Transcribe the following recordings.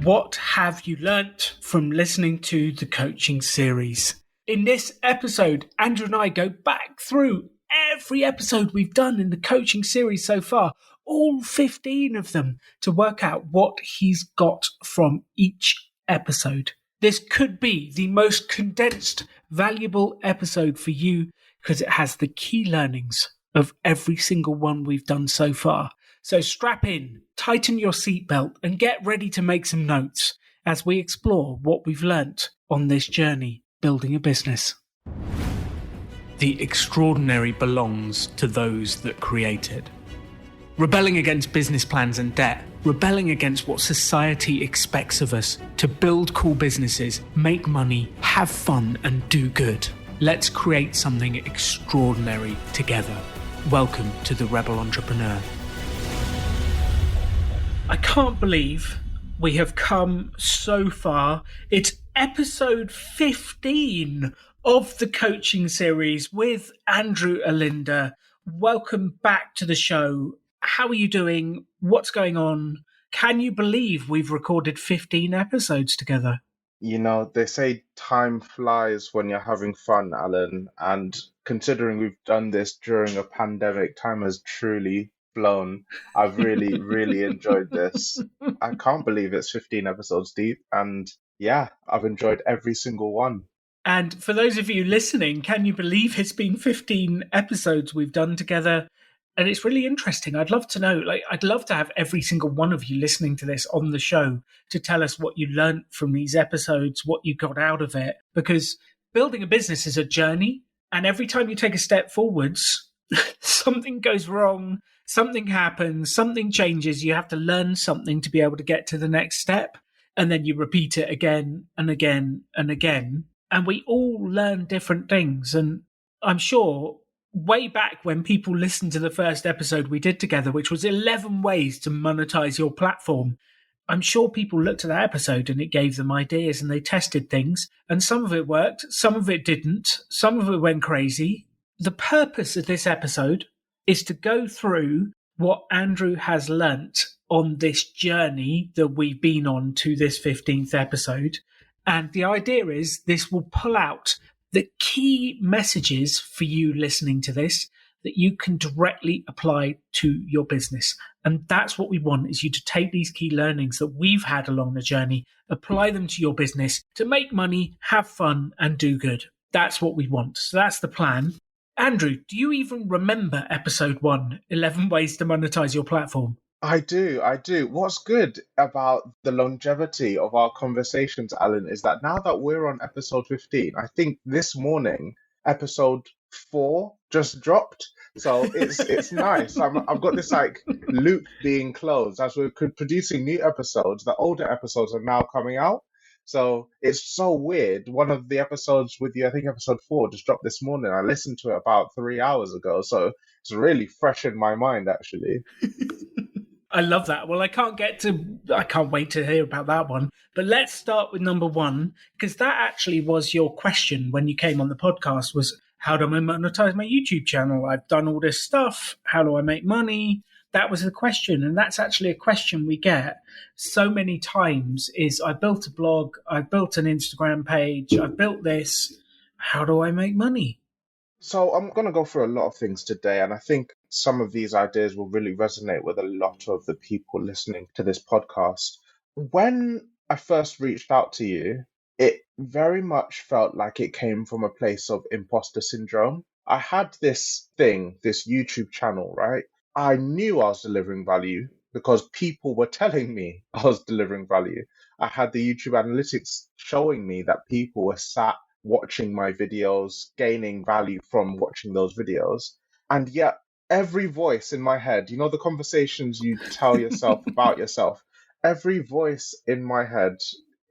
What have you learnt from listening to the coaching series? In this episode, Andrew and I go back through every episode we've done in the coaching series so far, all 15 of them, to work out what he's got from each episode. This could be the most condensed, valuable episode for you because it has the key learnings of every single one we've done so far. So strap in, tighten your seatbelt, and get ready to make some notes as we explore what we've learnt on this journey building a business. The extraordinary belongs to those that create it. Rebelling against business plans and debt, rebelling against what society expects of us to build cool businesses, make money, have fun, and do good. Let's create something extraordinary together. Welcome to the Rebel Entrepreneur. I can't believe we have come so far. It's episode 15 of the coaching series with Andrew Alinda. Welcome back to the show. How are you doing? What's going on? Can you believe we've recorded 15 episodes together? You know, they say time flies when you're having fun, Alan. And considering we've done this during a pandemic, time has truly flown. I've really, really enjoyed this. I can't believe it's 15 episodes deep. And yeah, I've enjoyed every single one. And for those of you listening, can you believe it's been 15 episodes we've done together? And it's really interesting. I'd love to know, I'd love to have every single one of you listening to this on the show to tell us what you learned from these episodes, what you got out of it. Because building a business is a journey. And every time you take a step forwards, something goes wrong, something happens, something changes. You have to learn something to be able to get to the next step. And then you repeat it again and again and again. And we all learn different things. And I'm sure way back when people listened to the first episode we did together, which was 11 ways to monetize your platform, I'm sure people looked at that episode and it gave them ideas and they tested things. And some of it worked, some of it didn't, some of it went crazy. The purpose of this episode is to go through what Andrew has learnt on this journey that we've been on to this 15th episode. And the idea is this will pull out the key messages for you listening to this that you can directly apply to your business. And that's what we want, is you to take these key learnings that we've had along the journey, apply them to your business to make money, have fun, and do good. That's what we want. So that's the plan. Andrew, do you even remember episode 1, 11 ways to monetize your platform? I do. What's good about the longevity of our conversations, Alan, is that now that we're on episode 15, I think this morning, episode 4 just dropped. So it's nice. I've got this loop being closed. As we're producing new episodes, the older episodes are now coming out. So it's so weird. One of the episodes with you, I think episode 4, just dropped this morning. I listened to it about 3 hours ago. So it's really fresh in my mind, actually. I love that. Well, I can't wait to hear about that one. But let's start with number 1, because that actually was your question when you came on the podcast, was how do I monetize my YouTube channel? I've done all this stuff. How do I make money? That was the question. And that's actually a question we get so many times is, I built a blog, I built an Instagram page, I built this. How do I make money? So I'm going to go through a lot of things today, and I think some of these ideas will really resonate with a lot of the people listening to this podcast. When I first reached out to you, it very much felt like it came from a place of imposter syndrome. I had this YouTube channel, right? I knew I was delivering value because people were telling me I was delivering value. I had the YouTube analytics showing me that people were sat watching my videos, gaining value from watching those videos. And yet every voice in my head, you know, the conversations you tell yourself about yourself, every voice in my head,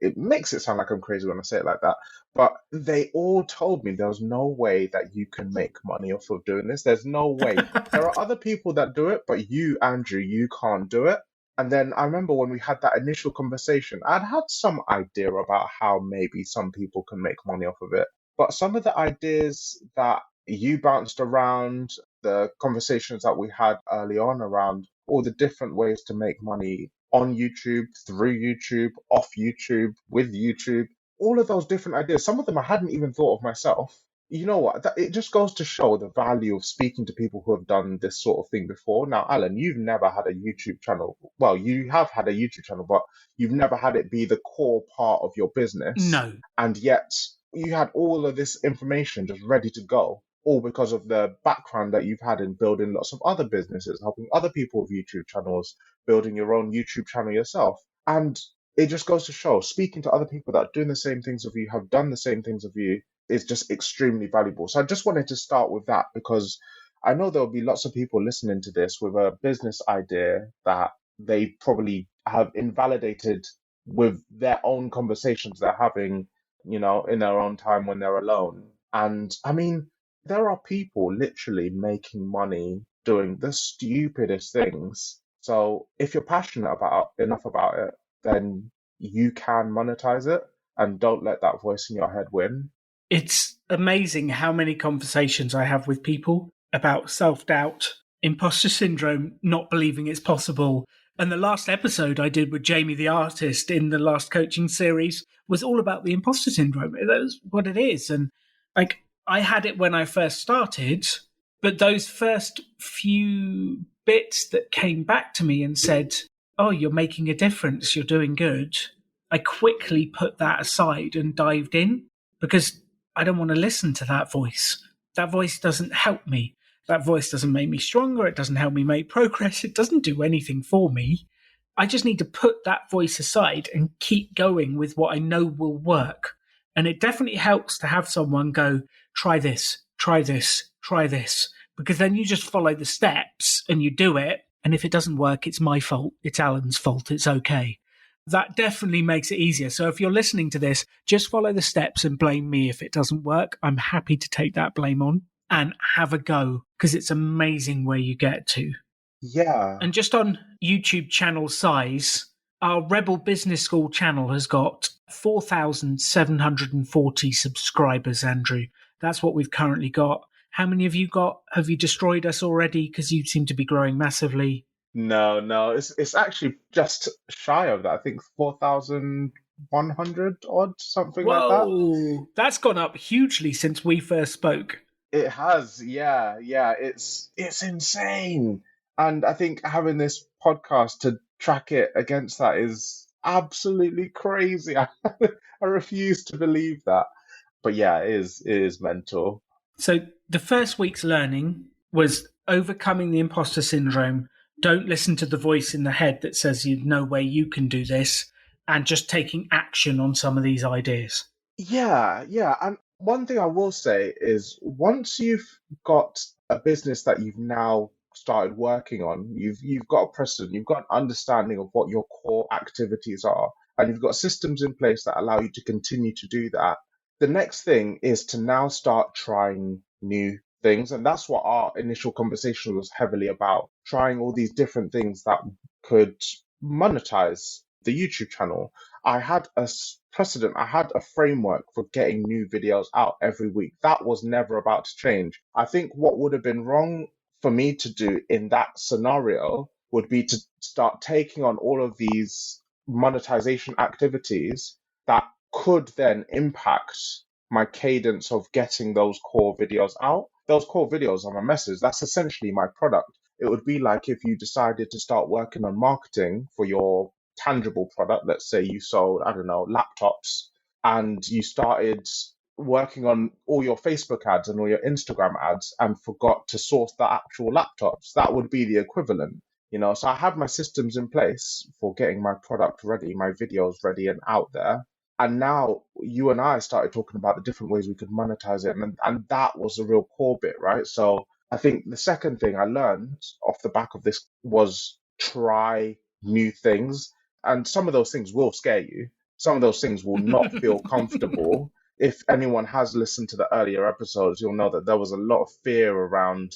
it makes it sound like I'm crazy when I say it like that, but they all told me there was no way that you can make money off of doing this. There's no way. There are other people that do it, but you, Andrew, you can't do it. And then I remember when we had that initial conversation, I'd had some idea about how maybe some people can make money off of it. But some of the ideas that you bounced around, the conversations that we had early on around all the different ways to make money on YouTube, through YouTube, off YouTube, with YouTube, all of those different ideas. Some of them I hadn't even thought of myself. You know what? It just goes to show the value of speaking to people who have done this sort of thing before. Now, Alan, you've never had a YouTube channel. Well, you have had a YouTube channel, but you've never had it be the core part of your business. No. And yet you had all of this information just ready to go, all because of the background that you've had in building lots of other businesses, helping other people with YouTube channels, building your own YouTube channel yourself. And it just goes to show speaking to other people that are doing the same things of you, have done the same things of you, is just extremely valuable. So I just wanted to start with that because I know there'll be lots of people listening to this with a business idea that they probably have invalidated with their own conversations they're having, in their own time when they're alone. And I mean, there are people literally making money doing the stupidest things. So if you're passionate about enough about it, then you can monetize it and don't let that voice in your head win. It's amazing how many conversations I have with people about self doubt, imposter syndrome, not believing it's possible. And the last episode I did with Jamie the artist in the last coaching series was all about the imposter syndrome. That's what it is. And like, I had it when I first started, but those first few bits that came back to me and said, "Oh, you're making a difference, you're doing good," I quickly put that aside and dived in because I don't want to listen to that voice. That voice doesn't help me. That voice doesn't make me stronger. It doesn't help me make progress. It doesn't do anything for me. I just need to put that voice aside and keep going with what I know will work. And it definitely helps to have someone go, try this, try this, try this, because then you just follow the steps and you do it. And if it doesn't work, it's my fault. It's Alan's fault. It's okay. That definitely makes it easier. So if you're listening to this, just follow the steps and blame me if it doesn't work. I'm happy to take that blame on and have a go because it's amazing where you get to. Yeah. And just on YouTube channel size, our Rebel Business School channel has got 4,740 subscribers, Andrew. That's what we've currently got. How many have you got? Have you destroyed us already? Because you seem to be growing massively. No, no, it's actually just shy of that. I think 4,100 odd, something like that. Whoa, that's gone up hugely since we first spoke. It has, yeah, yeah. It's insane. And I think having this podcast to track it against that is absolutely crazy. I refuse to believe that. But yeah, it is mental. So the first week's learning was overcoming the imposter syndrome. Don't listen to the voice in the head that says you know where you can do this, and just taking action on some of these ideas. Yeah, yeah. And one thing I will say is once you've got a business that you've now started working on, you've got a precedent, you've got an understanding of what your core activities are, and you've got systems in place that allow you to continue to do that. The next thing is to now start trying new things. And that's what our initial conversation was heavily about, trying all these different things that could monetize the YouTube channel. I had a precedent, I had a framework for getting new videos out every week. That was never about to change. I think what would have been wrong for me to do in that scenario would be to start taking on all of these monetization activities that could then impact my cadence of getting those core videos out. Those core videos are my message. That's essentially my product. It would be like if you decided to start working on marketing for your tangible product. Let's say you sold, I don't know, laptops, and you started working on all your Facebook ads and all your Instagram ads and forgot to source the actual laptops. That would be the equivalent. So I had my systems in place for getting my product ready, my videos ready and out there. And now you and I started talking about the different ways we could monetize it. And that was the real core bit, right? So I think the second thing I learned off the back of this was try new things. And some of those things will scare you. Some of those things will not feel comfortable. If anyone has listened to the earlier episodes, you'll know that there was a lot of fear around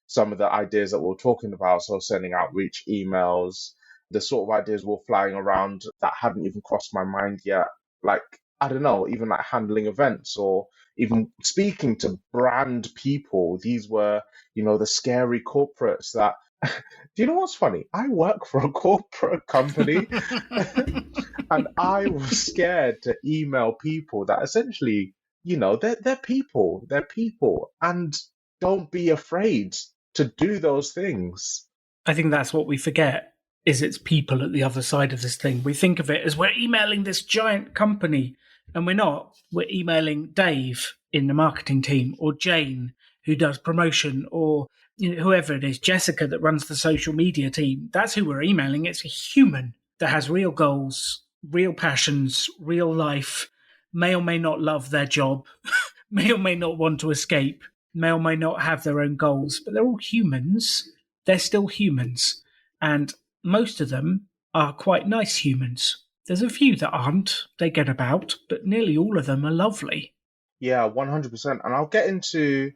some of the ideas that we're talking about. So sending outreach emails, the sort of ideas were flying around that hadn't even crossed my mind yet. Like, I don't know, even like handling events or even speaking to brand people. These were, the scary corporates that Do you know what's funny? I work for a corporate company and I was scared to email people that essentially, they're people. They're people. And don't be afraid to do those things. I think that's what we forget is it's people at the other side of this thing. We think of it as we're emailing this giant company, and we're not. We're emailing Dave in the marketing team, or Jane who does promotion, or whoever it is, Jessica that runs the social media team. That's who we're emailing. It's a human that has real goals, real passions, real life, may or may not love their job, may or may not want to escape, may or may not have their own goals, but they're all humans. They're still humans. And most of them are quite nice humans. There's a few that aren't, they get about, but nearly all of them are lovely. Yeah, 100%. And I'll get into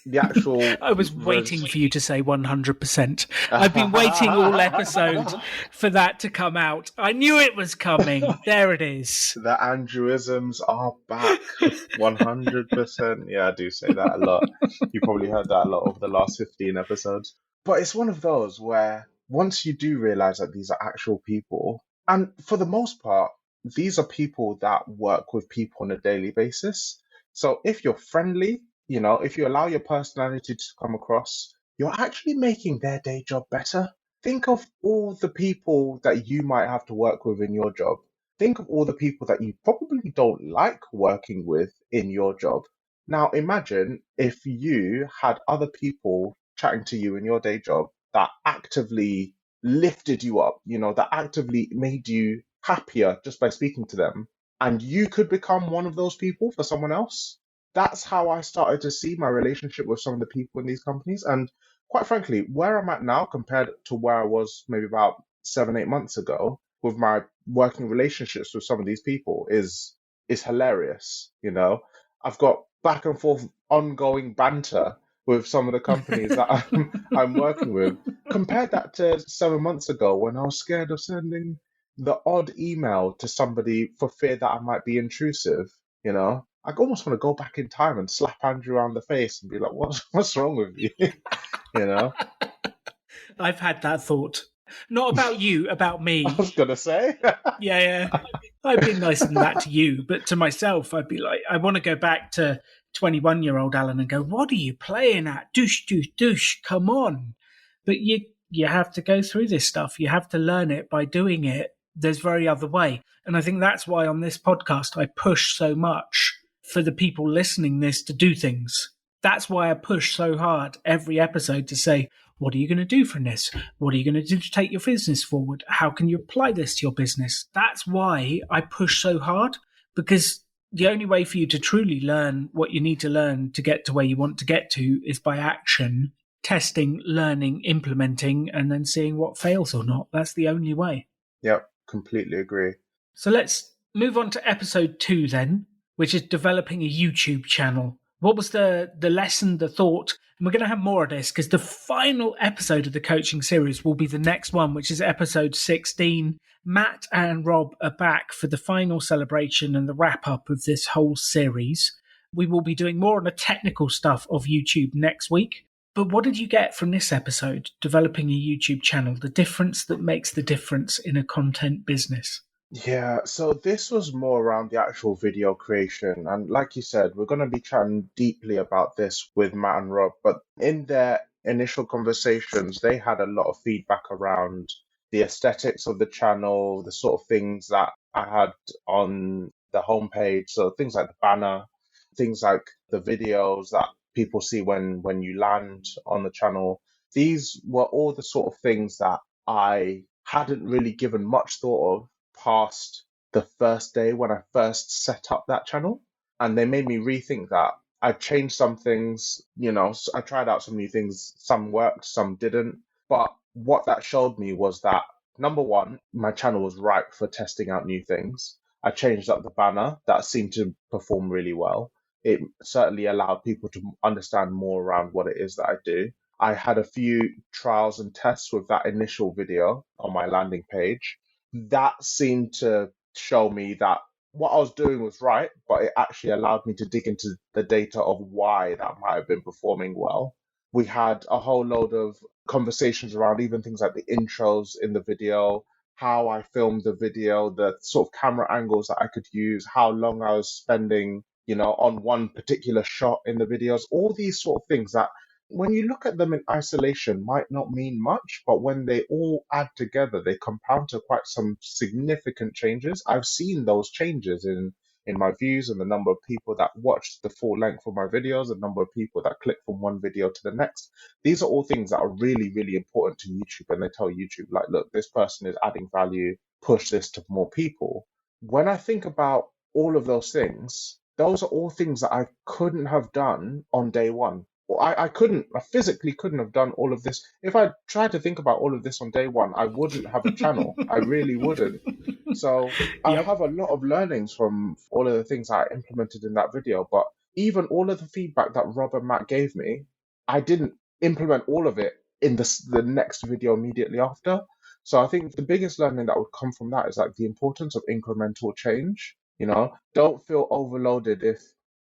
the actual I was waiting for you to say 100%. I've been waiting all episode for that to come out. I knew it was coming. There it is. The Andrewisms are back. 100%. Yeah, I do say that a lot. You probably heard that a lot over the last 15 episodes. But it's one of those where once you do realize that these are actual people, and for the most part, these are people that work with people on a daily basis. So if you're friendly, if you allow your personality to come across, you're actually making their day job better. Think of all the people that you might have to work with in your job. Think of all the people that you probably don't like working with in your job. Now, imagine if you had other people chatting to you in your day job that actively lifted you up, that actively made you happier just by speaking to them, and you could become one of those people for someone else. That's how I started to see my relationship with some of the people in these companies. And quite frankly, where I'm at now compared to where I was maybe about 7, 8 months ago with my working relationships with some of these people is hilarious. I've got back and forth ongoing banter with some of the companies that I'm working with. Compared that to 7 months ago when I was scared of sending the odd email to somebody for fear that I might be intrusive. I almost want to go back in time and slap Andrew around the face and be like, what's wrong with you? you know? I've had that thought. Not about you, about I me. was gonna say. Yeah. I'd be nicer than that to you, but to myself, I'd be like, I want to go back to 21-year-old Alan and go, what are you playing at? Douche, douche, douche, come on. But you have to go through this stuff. You have to learn it by doing it. There's very other way. And I think that's why on this podcast, I push so much for the people listening this to do things. That's why I push so hard every episode to say, what are you going to do from this? What are you going to do to take your business forward? How can you apply this to your business? That's why I push so hard, because the only way for you to truly learn what you need to learn to get to where you want to get to is by action, testing, learning, implementing, and then seeing what fails or not. That's the only way. Yep, completely agree. So let's move on to episode 2 then, which is developing a YouTube channel. What was the lesson, the thought? And we're going to have more of this because the final episode of the coaching series will be the next one, which is episode 16. Matt and Rob are back for the final celebration and the wrap up of this whole series. We will be doing more on the technical stuff of YouTube next week. But what did you get from this episode, developing a YouTube channel, the difference that makes the difference in a content business? Yeah, so this was more around the actual video creation. And like you said, we're going to be chatting deeply about this with Matt and Rob. But in their initial conversations, they had a lot of feedback around the aesthetics of the channel, the sort of things that I had on the homepage. So things like the banner, things like the videos that people see when you land on the channel. These were all the sort of things that I hadn't really given much thought of past the first day when I first set up that channel. And they made me rethink that. I changed some things, I tried out some new things. Some worked, some didn't. But what that showed me was that, number one, my channel was ripe for testing out new things. I changed up the banner. That seemed to perform really well. It certainly allowed people to understand more around what it is that I do. I had a few trials and tests with that initial video on my landing page. That seemed to show me that what I was doing was right, but it actually allowed me to dig into the data of why that might have been performing well. We had a whole load of conversations around even things like the intros in the video, how I filmed the video, the sort of camera angles that I could use, how long I was spending, on one particular shot in the videos, all these sort of things that when you look at them in isolation might not mean much, but when they all add together, they compound to quite some significant changes. I've seen those changes in my views and the number of people that watch the full length of my videos, the number of people that click from one video to the next. These are all things that are really, really important to YouTube. And they tell YouTube, like, look, this person is adding value, push this to more people. When I think about all of those things, those are all things that I couldn't have done on day one. I physically couldn't have done all of this. If I tried to think about all of this on day one, I wouldn't have a channel. I really wouldn't. So I Yep. have a lot of learnings from all of the things I implemented in that video, but even all of the feedback that Rob and Matt gave me, I didn't implement all of it in the next video immediately after. So I think the biggest learning that would come from that is like the importance of incremental change. Don't feel overloaded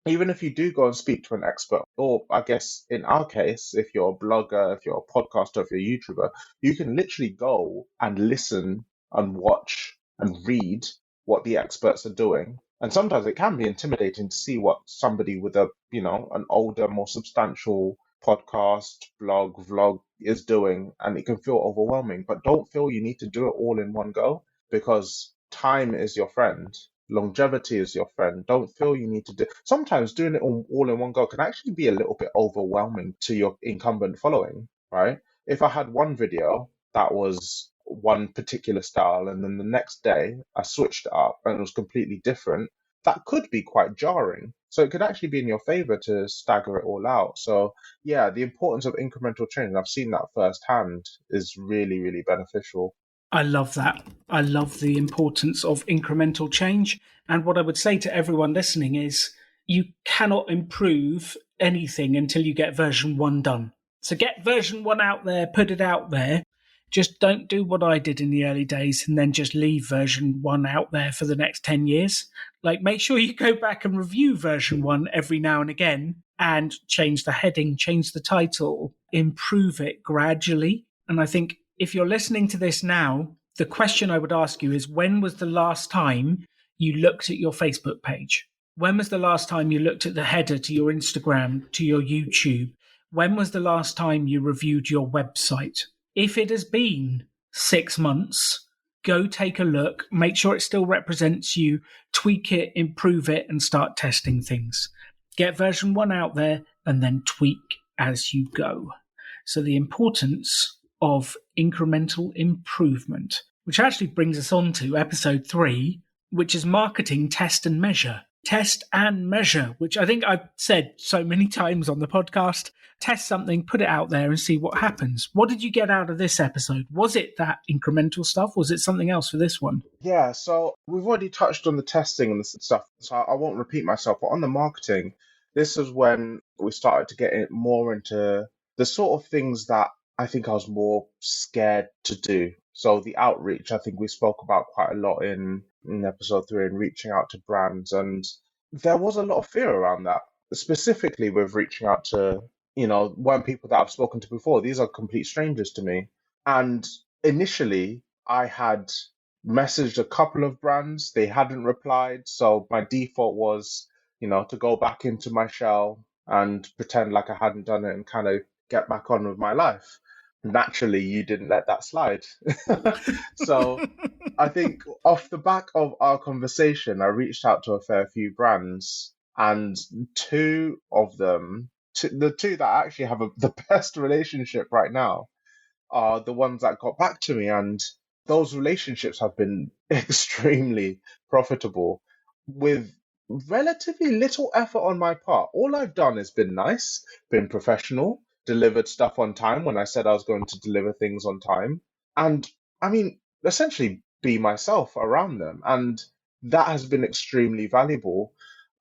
even if you do go and speak to an expert, or I guess in our case, if you're a blogger, if you're a podcaster, if you're a YouTuber, you can literally go and listen and watch and read what the experts are doing. And sometimes it can be intimidating to see what somebody with an older, more substantial podcast, blog, vlog is doing, and it can feel overwhelming. But don't feel you need to do it all in one go, because time is your friend. Longevity is your friend. Don't feel you need to do. Sometimes doing it all in one go can actually be a little bit overwhelming to your incumbent following, right? If I had one video that was one particular style and then the next day I switched it up and it was completely different, that could be quite jarring. So it could actually be in your favor to stagger it all out. So yeah, the importance of incremental change, and I've seen that firsthand, is really, really beneficial. I love that. I love the importance of incremental change. And what I would say to everyone listening is you cannot improve anything until you get version one done. So get version one out there, put it out there. Just don't do what I did in the early days and then just leave version one out there for the next 10 years. Like, make sure you go back and review version one every now and again and change the heading, change the title, improve it gradually. And I think if you're listening to this now, the question I would ask you is, when was the last time you looked at your Facebook page? When was the last time you looked at the header to your Instagram, to your YouTube? When was the last time you reviewed your website? If it has been 6 months, go take a look, make sure it still represents you, tweak it, improve it, and start testing things. Get version one out there and then tweak as you go. So the importance of incremental improvement, which actually brings us on to episode 3, which is marketing, test and measure. Test and measure, which I think I've said so many times on the podcast. Test something, put it out there and see what happens. What did you get out of this episode? Was it that incremental stuff? Was it something else for this one? Yeah, so we've already touched on the testing and the stuff, so I won't repeat myself. But on the marketing, this is when we started to get it more into the sort of things that I think I was more scared to do. So the outreach, I think we spoke about quite a lot in episode 3, and reaching out to brands. And there was a lot of fear around that, specifically with reaching out to, weren't people that I've spoken to before. These are complete strangers to me. And initially, I had messaged a couple of brands. They hadn't replied. So my default was, to go back into my shell and pretend like I hadn't done it and kind of get back on with my life. Naturally, you didn't let that slide. So I think off the back of our conversation, I reached out to a fair few brands, and two of them, the two that I actually have the best relationship right now, are the ones that got back to me, and those relationships have been extremely profitable with relatively little effort on my part. All I've done has been nice, been professional, delivered stuff on time when I said I was going to deliver things on time, and I mean, essentially be myself around them. And that has been extremely valuable.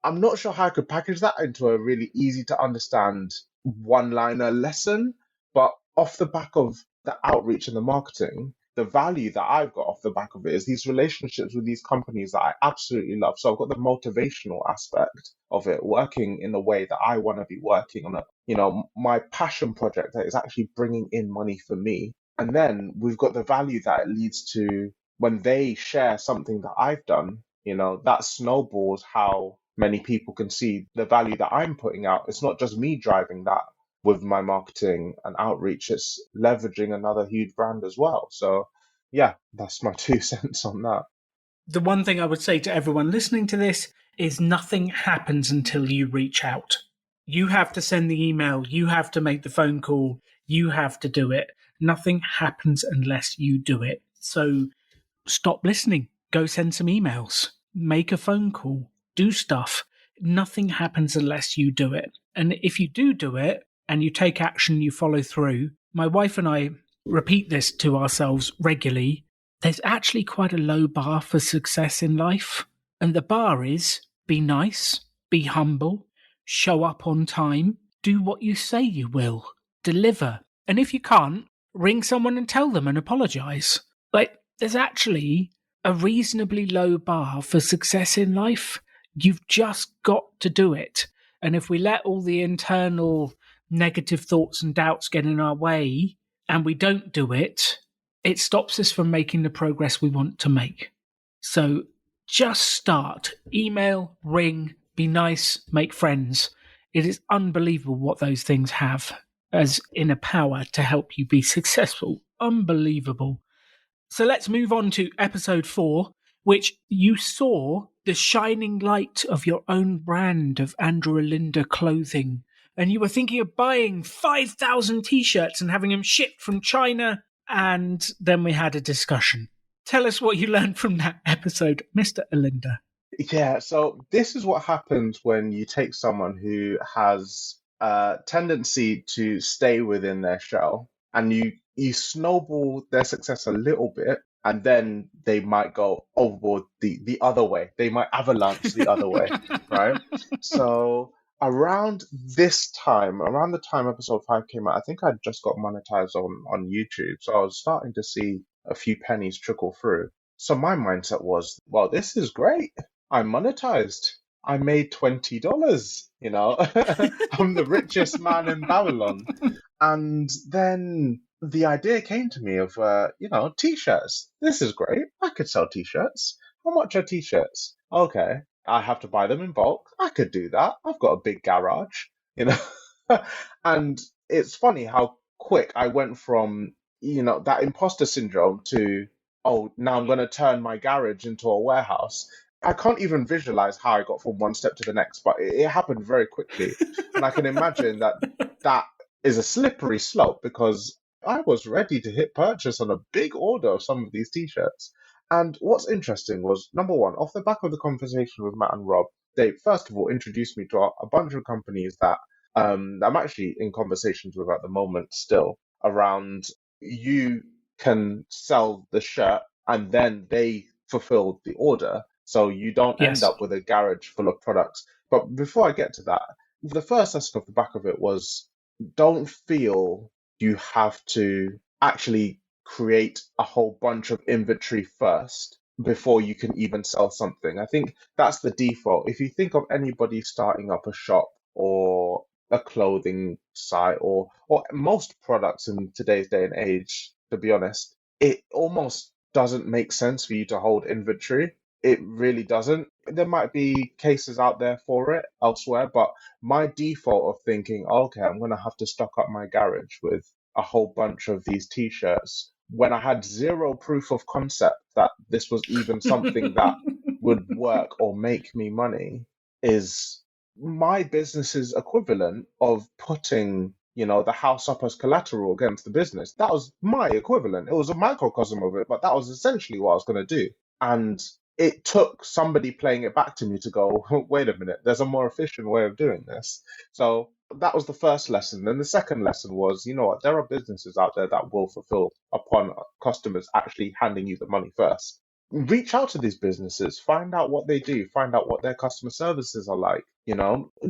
I'm not sure how I could package that into a really easy to understand one liner lesson, but off the back of the outreach and the marketing, the value that I've got off the back of it is these relationships with these companies that I absolutely love. So I've got the motivational aspect of it, working in the way that I want to be working on my passion project that is actually bringing in money for me. And then we've got the value that it leads to when they share something that I've done, that snowballs how many people can see the value that I'm putting out. It's not just me driving that with my marketing and outreach, it's leveraging another huge brand as well. So, yeah, that's my 2 cents on that. The one thing I would say to everyone listening to this is nothing happens until you reach out. You have to send the email, you have to make the phone call, you have to do it. Nothing happens unless you do it. So stop listening, go send some emails, make a phone call, do stuff. Nothing happens unless you do it. And if you do it and you take action, you follow through. My wife and I repeat this to ourselves regularly. There's actually quite a low bar for success in life. And the bar is be nice, be humble, show up on time, do what you say you will, deliver. And if you can't, ring someone and tell them and apologize. Like, there's actually a reasonably low bar for success in life. You've just got to do it. And if we let all the internal negative thoughts and doubts get in our way and we don't do it, it stops us from making the progress we want to make. So just start. Email, ring, be nice, make friends. It is unbelievable what those things have as inner power to help you be successful. Unbelievable. So let's move on to episode 4, which you saw the shining light of your own brand of Andrew and Linda clothing. And you were thinking of buying 5,000 t-shirts and having them shipped from China. And then we had a discussion. Tell us what you learned from that episode, Mr. Alinda. Yeah, so this is what happens when you take someone who has a tendency to stay within their shell and you snowball their success a little bit, and then they might go overboard the other way. They might avalanche the other way, right? So around this time, around the time episode 5 came out, I think I'd just got monetized on YouTube. So I was starting to see a few pennies trickle through. So my mindset was, well, this is great. I'm monetized. I made $20, I'm the richest man in Babylon. And then the idea came to me of, t-shirts. This is great. I could sell t-shirts. How much are t-shirts? Okay. I have to buy them in bulk. I could do that. I've got a big garage, you know. And it's funny how quick I went from, that imposter syndrome to, oh, now I'm going to turn my garage into a warehouse. I can't even visualize how I got from one step to the next, but it happened very quickly. And I can imagine that is a slippery slope because I was ready to hit purchase on a big order of some of these t-shirts. And what's interesting was, number one, off the back of the conversation with Matt and Rob, they first of all introduced me to a bunch of companies that I'm actually in conversations with at the moment still around you can sell the shirt and then they fulfill the order. So you don't end Yes. up with a garage full of products. But before I get to that, the first lesson off the back of it was don't feel you have to actually create a whole bunch of inventory first before you can even sell something. I think that's the default. If you think of anybody starting up a shop or a clothing site or most products in today's day and age, to be honest, it almost doesn't make sense for you to hold inventory. It really doesn't. There might be cases out there for it elsewhere, but my default of thinking, okay, I'm going to have to stock up my garage with a whole bunch of these t-shirts when I had zero proof of concept that this was even something that would work or make me money is my business's equivalent of putting, the house up as collateral against the business. That was my equivalent. It was a microcosm of it, but that was essentially what I was going to do. And it took somebody playing it back to me to go, wait a minute, there's a more efficient way of doing this. So that was the first lesson. Then the second lesson was, you know what, there are businesses out there that will fulfill upon customers actually handing you the money first. Reach out to these businesses, find out what they do, find out what their customer services are like,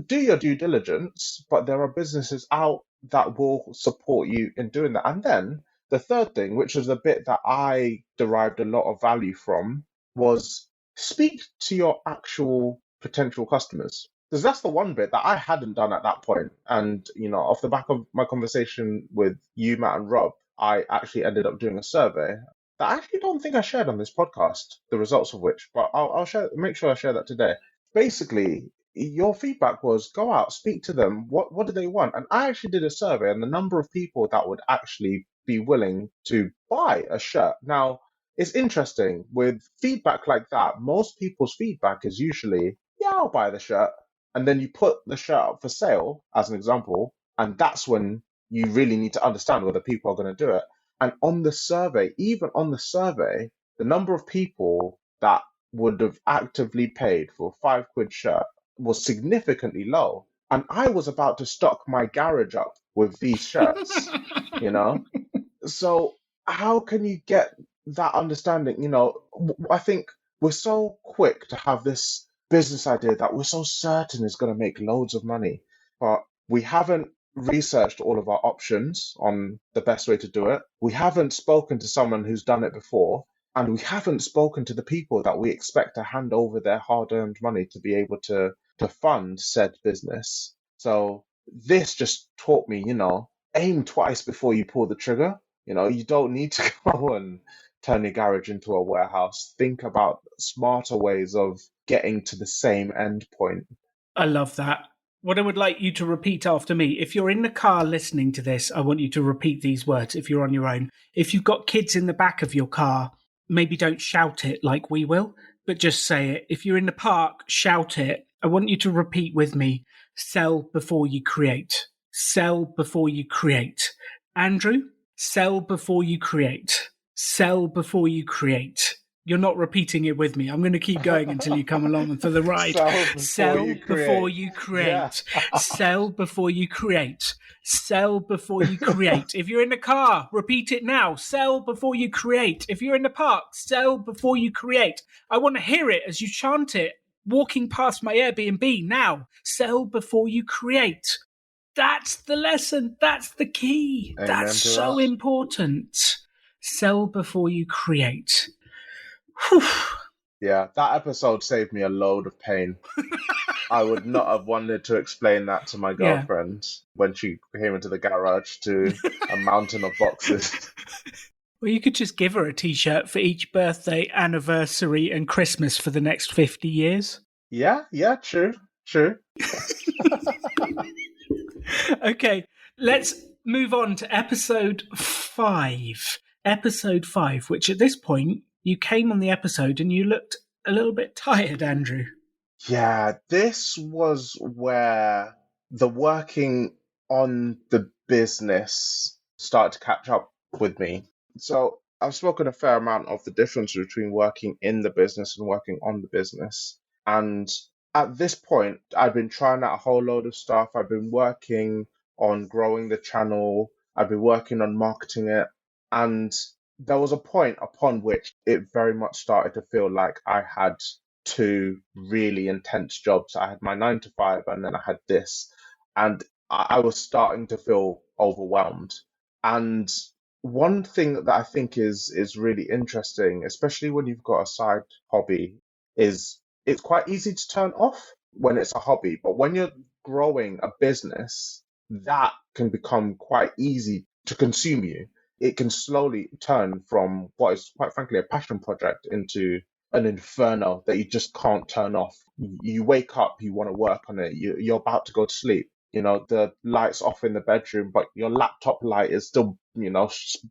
do your due diligence, but there are businesses out that will support you in doing that. And then The third thing, which was the bit that I derived a lot of value from, was speak to your actual potential customers. Because that's the one bit that I hadn't done at that point. And, off the back of my conversation with you, Matt, and Rob, I actually ended up doing a survey that I actually don't think I shared on this podcast, the results of which, but I'll share, make sure I share that today. Basically, your feedback was go out, speak to them. What do they want? And I actually did a survey, and the number of people that would actually be willing to buy a shirt. Now, it's interesting with feedback like that. Most people's feedback is usually, yeah, I'll buy the shirt. And then you put the shirt up for sale, as an example, and that's when you really need to understand whether people are going to do it. And on the survey, even on the survey, the number of people that would have actively paid for a £5 shirt was significantly low. And I was about to stock my garage up with these shirts, you know? So how can you get that understanding? I think we're so quick to have this business idea that we're so certain is going to make loads of money, but we haven't researched all of our options on the best way to do it. We haven't spoken to someone who's done it before, and we haven't spoken to the people that we expect to hand over their hard-earned money to be able to fund said business. So this just taught me, aim twice before you pull the trigger. You don't need to go and turn your garage into a warehouse. Think about smarter ways of getting to the same end point. I love that. What I would like you to repeat after me, if you're in the car listening to this, I want you to repeat these words if you're on your own. If you've got kids in the back of your car, maybe don't shout it like we will, but just say it. If you're in the park, shout it. I want you to repeat with me: sell before you create. Sell before you create. Andrew, sell before you create. Sell before you create. You're not repeating it with me. I'm going to keep going until you come along for the ride. Sell before Sell you before create. you Yeah. create. Sell before you create. Sell before you create. If you're in the car, repeat it now. Sell before you create. If you're in the park, sell before you create. I want to hear it as you chant it, walking past my Airbnb now. Sell before you create. That's the lesson. That's the key. That's Amen to so that. important. Sell before you create. Whew. Yeah, that episode saved me a load of pain. I would not have wanted to explain that to my Yeah. girlfriend when she came into the garage to a mountain of boxes. Well, you could just give her a t-shirt for each birthday, anniversary, and Christmas for the next 50 years. Yeah, true, true. Okay, let's move on to episode 5. Episode 5, which at this point, you came on the episode and you looked a little bit tired, Andrew. Yeah, this was where the working on the business started to catch up with me. So I've spoken a fair amount of the difference between working in the business and working on the business. And at this point, I've been trying out a whole load of stuff. I've been working on growing the channel. I've been working on marketing it. And there was a point upon which it very much started to feel like I had two really intense jobs. I had my 9 to 5 and then I had this. And I was starting to feel overwhelmed. And one thing that I think is really interesting, especially when you've got a side hobby, is it's quite easy to turn off when it's a hobby. But when you're growing a business, that can become quite easy to consume you. It can slowly turn from what is quite frankly a passion project into an inferno that you just can't turn off. You wake up, you want to work on it, you're about to go to sleep. The light's off in the bedroom, but your laptop light is still,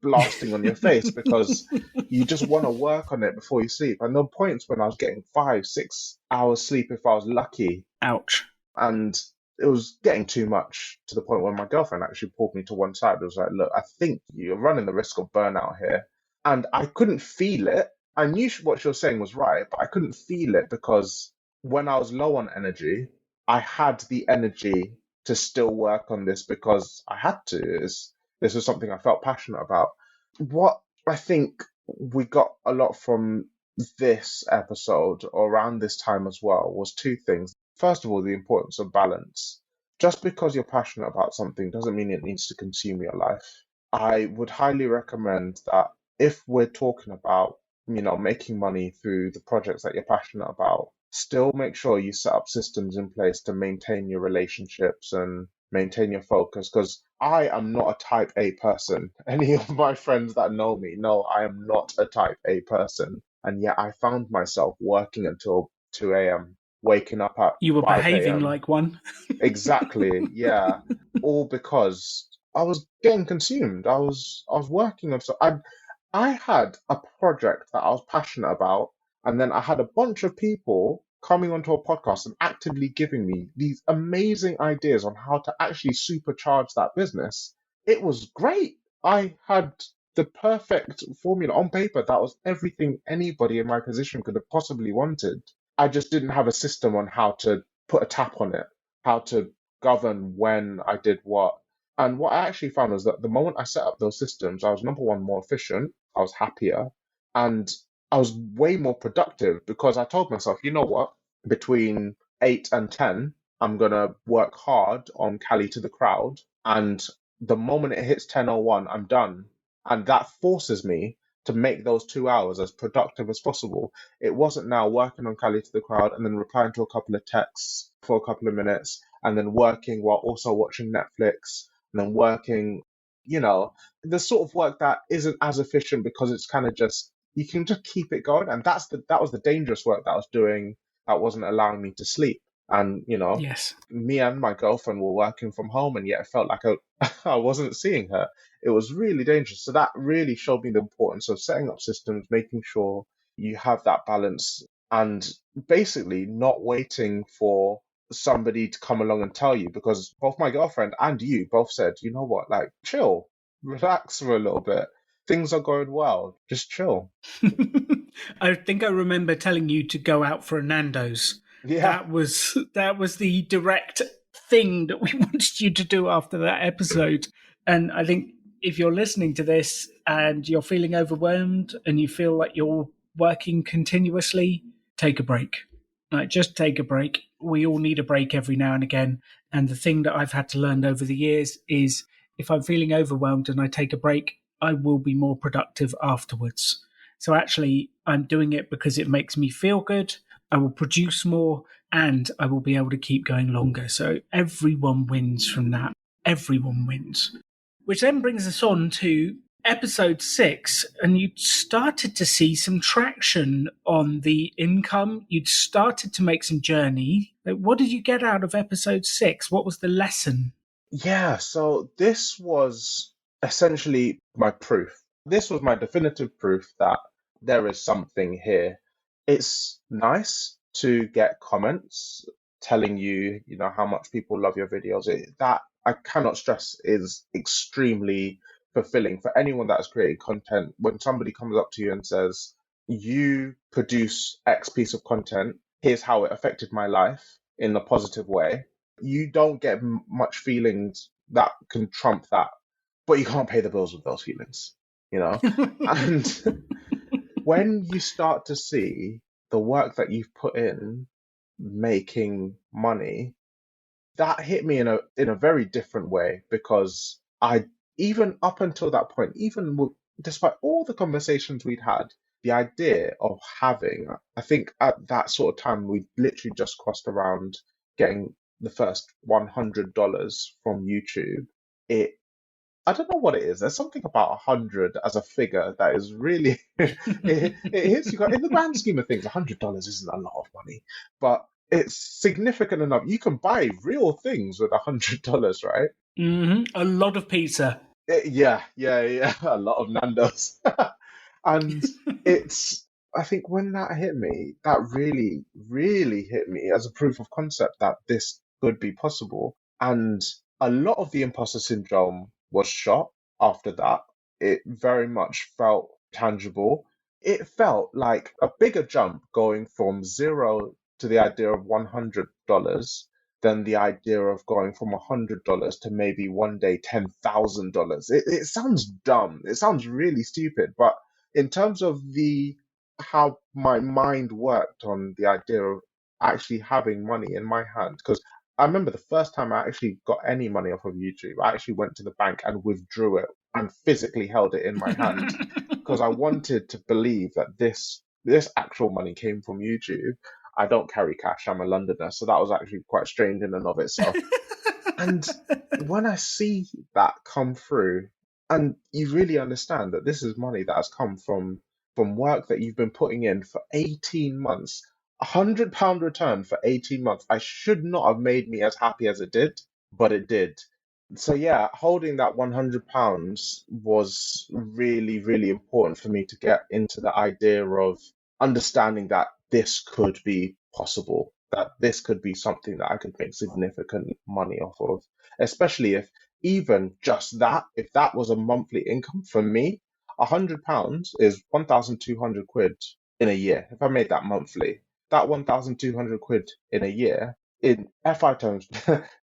blasting on your face because you just want to work on it before you sleep. And there were points when I was getting 5, 6 hours sleep if I was lucky. Ouch. And it was getting too much to the point where my girlfriend actually pulled me to one side. It was like, look, I think you're running the risk of burnout here. And I couldn't feel it. I knew what she was saying was right, but I couldn't feel it because when I was low on energy, I had the energy to still work on this because I had to. This was something I felt passionate about. What I think we got a lot from this episode around this time as well was two things. First of all, the importance of balance. Just because you're passionate about something doesn't mean it needs to consume your life. I would highly recommend that if we're talking about, making money through the projects that you're passionate about, still make sure you set up systems in place to maintain your relationships and maintain your focus. Because I am not a type A person. Any of my friends that know me know I am not a type A person. And yet I found myself working until 2 a.m., waking up at You were 5 behaving a.m. like one. Exactly, yeah. All because I was getting consumed. I was working on so I had a project that I was passionate about, and then I had a bunch of people coming onto a podcast and actively giving me these amazing ideas on how to actually supercharge that business. It was great. I had the perfect formula on paper. That was everything anybody in my position could have possibly wanted. I just didn't have a system on how to put a tap on it, how to govern when I did what. And what I actually found was that the moment I set up those systems, I was number one, more efficient, I was happier, and I was way more productive because I told myself, you know what, between 8 and 10, I'm gonna work hard on Cali to the crowd, and the moment it hits 10:01, I'm done. And that forces me to make those 2 hours as productive as possible. It wasn't now working on Cali to the crowd and then replying to a couple of texts for a couple of minutes and then working while also watching Netflix and then working, you know, the sort of work that isn't as efficient because it's kind of just you can just keep it going. And that was the dangerous work that I was doing that wasn't allowing me to sleep. And, Yes. me and my girlfriend were working from home and yet it felt like I wasn't seeing her. It was really dangerous. So that really showed me the importance of setting up systems, making sure you have that balance and basically not waiting for somebody to come along and tell you because both my girlfriend and you both said, you know what, like chill, relax for a little bit. Things are going well. Just chill. I think I remember telling you to go out for a Nando's. Yeah. That was the direct thing that we wanted you to do after that episode. And I think if you're listening to this and you're feeling overwhelmed and you feel like you're working continuously, take a break. Like just take a break. We all need a break every now and again. And the thing that I've had to learn over the years is if I'm feeling overwhelmed and I take a break, I will be more productive afterwards. So actually, I'm doing it because it makes me feel good. I will produce more and I will be able to keep going longer. So everyone wins from that. Everyone wins. Which then brings us on to episode 6. And you'd started to see some traction on the income. You'd started to make some journey. What did you get out of episode 6? What was the lesson? Yeah, so this was essentially my proof. This was my definitive proof that there is something here. It's nice to get comments telling you, how much people love your videos. That I cannot stress is extremely fulfilling for anyone that has created content. When somebody comes up to you and says, you produce X piece of content, here's how it affected my life in a positive way, you don't get much feelings that can trump that, but you can't pay the bills with those feelings, you know? And when you start to see the work that you've put in making money, that hit me in a very different way because I even up until that point, despite all the conversations we'd had, the idea of having, I think at that sort of time we literally just crossed around getting the first $100 from YouTube. It I don't know what it is. There's something about 100 as a figure that is really it hits you in the grand scheme of things. $100 isn't a lot of money, but it's significant enough. You can buy real things with $100, right? A lot of pizza. Yeah, yeah, yeah. A lot of Nando's. And it's, I think when that hit me, that really, really hit me as a proof of concept that this could be possible. And a lot of the imposter syndrome was shot after that. It very much felt tangible. It felt like a bigger jump going from zero to the idea of $100 than the idea of going from $100 to maybe one day $10,000. It sounds dumb. It sounds really stupid, but in terms of the how my mind worked on the idea of actually having money in my hand, because I remember the first time I actually got any money off of YouTube, I actually went to the bank and withdrew it and physically held it in my hand because I wanted to believe that this actual money came from YouTube. I don't carry cash. I'm a Londoner, so that was actually quite strange in and of itself. And when I see that come through, and you really understand that this is money that has come from work that you've been putting in for 18 months, £100 return for 18 months. I should not have made me as happy as it did, but it did. So yeah, holding that £100 was really, really important for me to get into the idea of understanding that this could be possible, that this could be something that I could make significant money off of, especially if even just that, if that was a monthly income for me, £100 is 1,200 quid in a year. If I made that monthly, that 1,200 quid in a year in FI terms,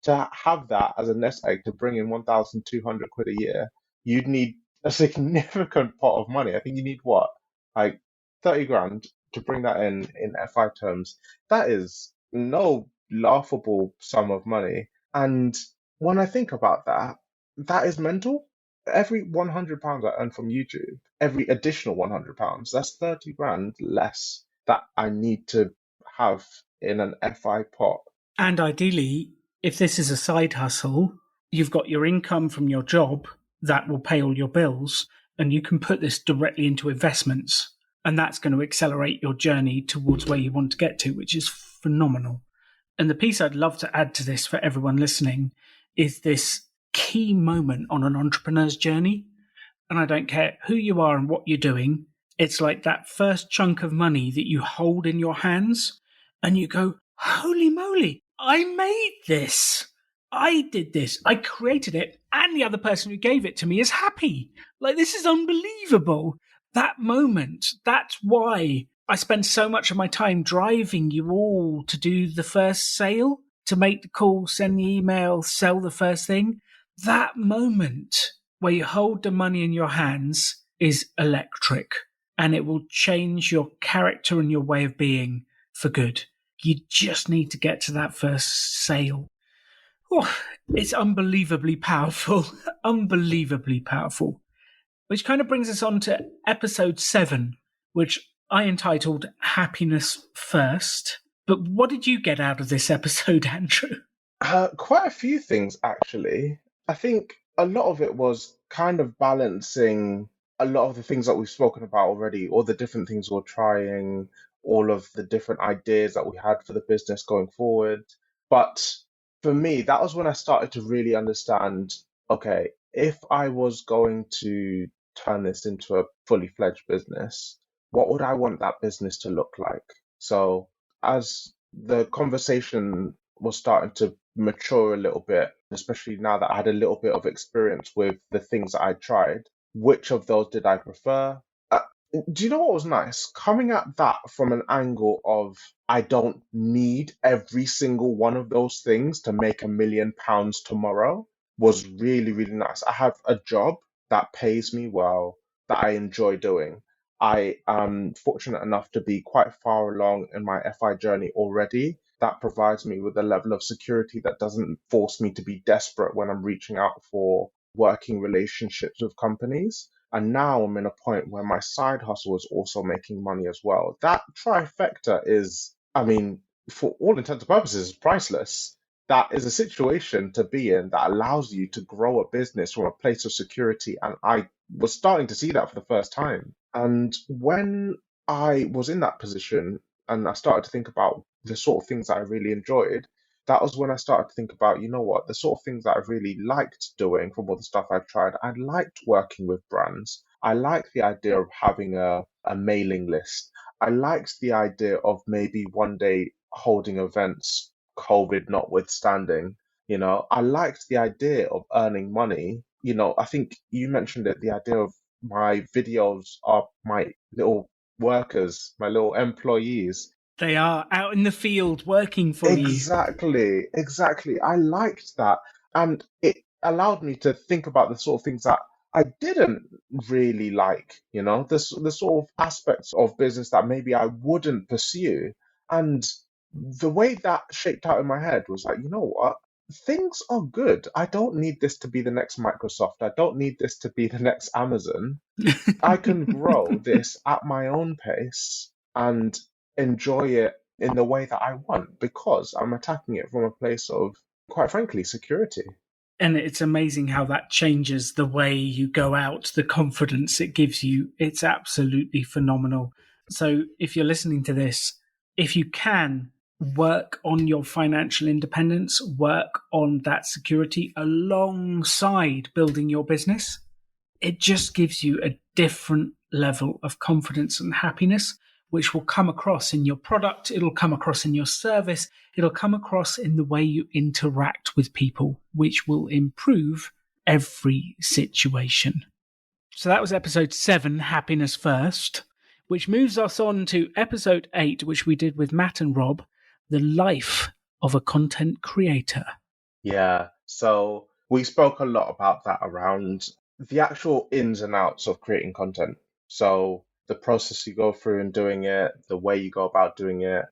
to have that as a nest egg to bring in 1,200 quid a year, you'd need a significant pot of money. I think you need what, like 30 grand to bring that in FI terms. That is no laughable sum of money. And when I think about that, that is mental. Every £100 I earn from YouTube, every additional £100, that's 30 grand less that I need to have in an FI pot. And ideally, if this is a side hustle, you've got your income from your job that will pay all your bills, and you can put this directly into investments. And that's going to accelerate your journey towards where you want to get to, which is phenomenal. And the piece I'd love to add to this for everyone listening is this key moment on an entrepreneur's journey. And I don't care who you are and what you're doing, it's like that first chunk of money that you hold in your hands and you go, holy moly, I made this. I did this. I created it. And the other person who gave it to me is happy. Like, this is unbelievable. That moment, that's why I spend so much of my time driving you all to do the first sale, to make the call, send the email, sell the first thing. That moment where you hold the money in your hands is electric, and it will change your character and your way of being for good. You just need to get to that first sale. Oh, it's unbelievably powerful, unbelievably powerful. Which kind of brings us on to episode 7, which I entitled Happiness First. But what did you get out of this episode, Andrew? Quite a few things, actually. I think a lot of it was kind of balancing a lot of the things that we've spoken about already, all the different things we're trying, all of the different ideas that we had for the business going forward. But for me, that was when I started to really understand, okay, if I was going to turn this into a fully fledged business, what would I want that business to look like? So as the conversation was starting to mature a little bit, especially now that I had a little bit of experience with the things that I tried. Which of those did I prefer? Uh, do you know what was nice? Coming at that from an angle of I don't need every single one of those things to make £1 million tomorrow was really, really nice. I have a job that pays me well, that I enjoy doing. I am fortunate enough to be quite far along in my FI journey already. That provides me with a level of security that doesn't force me to be desperate when I'm reaching out for working relationships with companies. And now I'm in a point where my side hustle is also making money as well. That trifecta is, I mean, for all intents and purposes, priceless. That is a situation to be in that allows you to grow a business from a place of security. And I was starting to see that for the first time. And when I was in that position and I started to think about the sort of things that I really enjoyed, that was when I started to think about, you know what, the sort of things that I really liked doing from all the stuff I've tried. I liked working with brands. I liked the idea of having a mailing list. I liked the idea of maybe one day holding events, COVID notwithstanding. I liked the idea of earning money. I think you mentioned it, the idea of my videos are my little workers, my little employees. They are out in the field working for you. Exactly, exactly. I liked that. And it allowed me to think about the sort of things that I didn't really like, the sort of aspects of business that maybe I wouldn't pursue. And the way that shaped out in my head was like, you know what? things are good. I don't need this to be the next Microsoft. I don't need this to be the next Amazon. I can grow this at my own pace and enjoy it in the way that I want because I'm attacking it from a place of, quite frankly, security. And it's amazing how that changes the way you go out, the confidence it gives you. It's absolutely phenomenal. So, if you're listening to this, if you can work on your financial independence, work on that security alongside building your business, it just gives you a different level of confidence and happiness, which will come across in your product, it'll come across in your service, it'll come across in the way you interact with people, which will improve every situation. So that was episode 7, Happiness First, which moves us on to episode 8, which we did with Matt and Rob, The Life of a Content Creator. Yeah, so we spoke a lot about that around the actual ins and outs of creating content. So the process you go through in doing it, the way you go about doing it,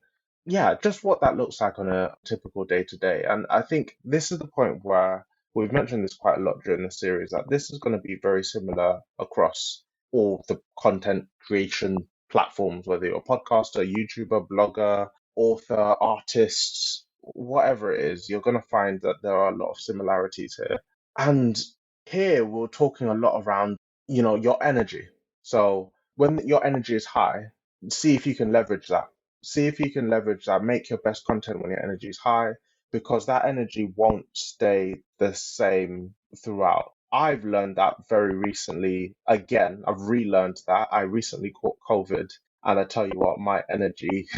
yeah, just what that looks like on a typical day to day. And I think this is the point where we've mentioned this quite a lot during the series, that this is going to be very similar across all the content creation platforms, whether you're a podcaster, YouTuber, blogger, author, artists, whatever it is, you're going to find that there are a lot of similarities here. And here we're talking a lot around, your energy. So when your energy is high, see if you can leverage that. See if you can leverage that. Make your best content when your energy is high, because that energy won't stay the same throughout. I've learned that very recently. Again, I've relearned that. I recently caught COVID, and I tell you what, my energy,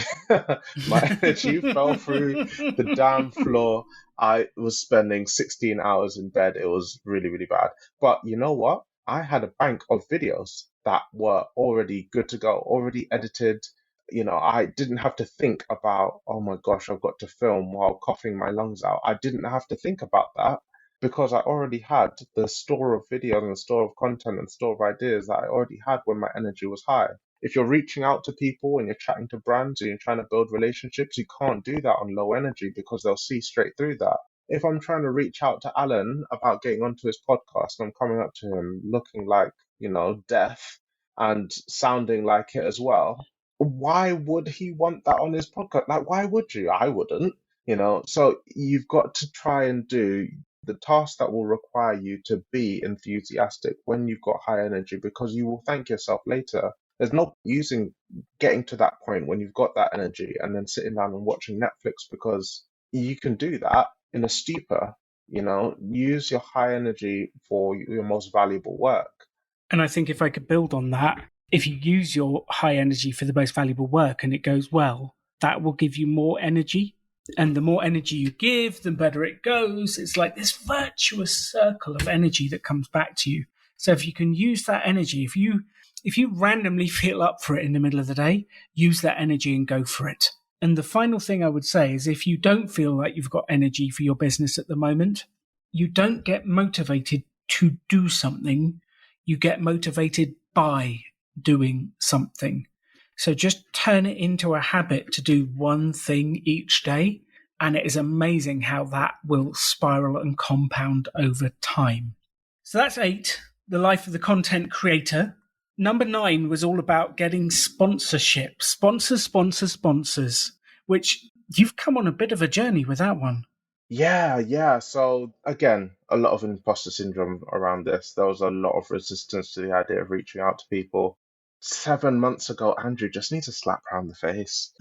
my energy fell through the damn floor. I was spending 16 hours in bed. It was really, really bad. But you know what? I had a bank of videos that were already good to go, already edited. I didn't have to think about, oh my gosh, I've got to film while coughing my lungs out. I didn't have to think about that because I already had the store of videos and the store of content and store of ideas that I already had when my energy was high. If you're reaching out to people and you're chatting to brands and you're trying to build relationships, you can't do that on low energy because they'll see straight through that. If I'm trying to reach out to Alan about getting onto his podcast and I'm coming up to him looking like, death and sounding like it as well, why would he want that on his podcast? Like, why would you? I wouldn't, So you've got to try and do the task that will require you to be enthusiastic when you've got high energy because you will thank yourself later. There's no using getting to that point when you've got that energy and then sitting down and watching Netflix because you can do that in a stupor. Use your high energy for your most valuable work. And I think if I could build on that, if you use your high energy for the most valuable work and it goes well, that will give you more energy. And the more energy you give, the better it goes. It's like this virtuous circle of energy that comes back to you. So if you can use that energy, if you randomly feel up for it in the middle of the day, use that energy and go for it. And the final thing I would say is if you don't feel like you've got energy for your business at the moment, you don't get motivated to do something. You get motivated by doing something. So just turn it into a habit to do one thing each day. And it is amazing how that will spiral and compound over time. So that's 8, the life of the content creator. Number 9 was all about getting sponsorship. Sponsors, which you've come on a bit of a journey with that one. Yeah, yeah. So again, a lot of imposter syndrome around this. There was a lot of resistance to the idea of reaching out to people. 7 months ago, Andrew just needs a slap around the face.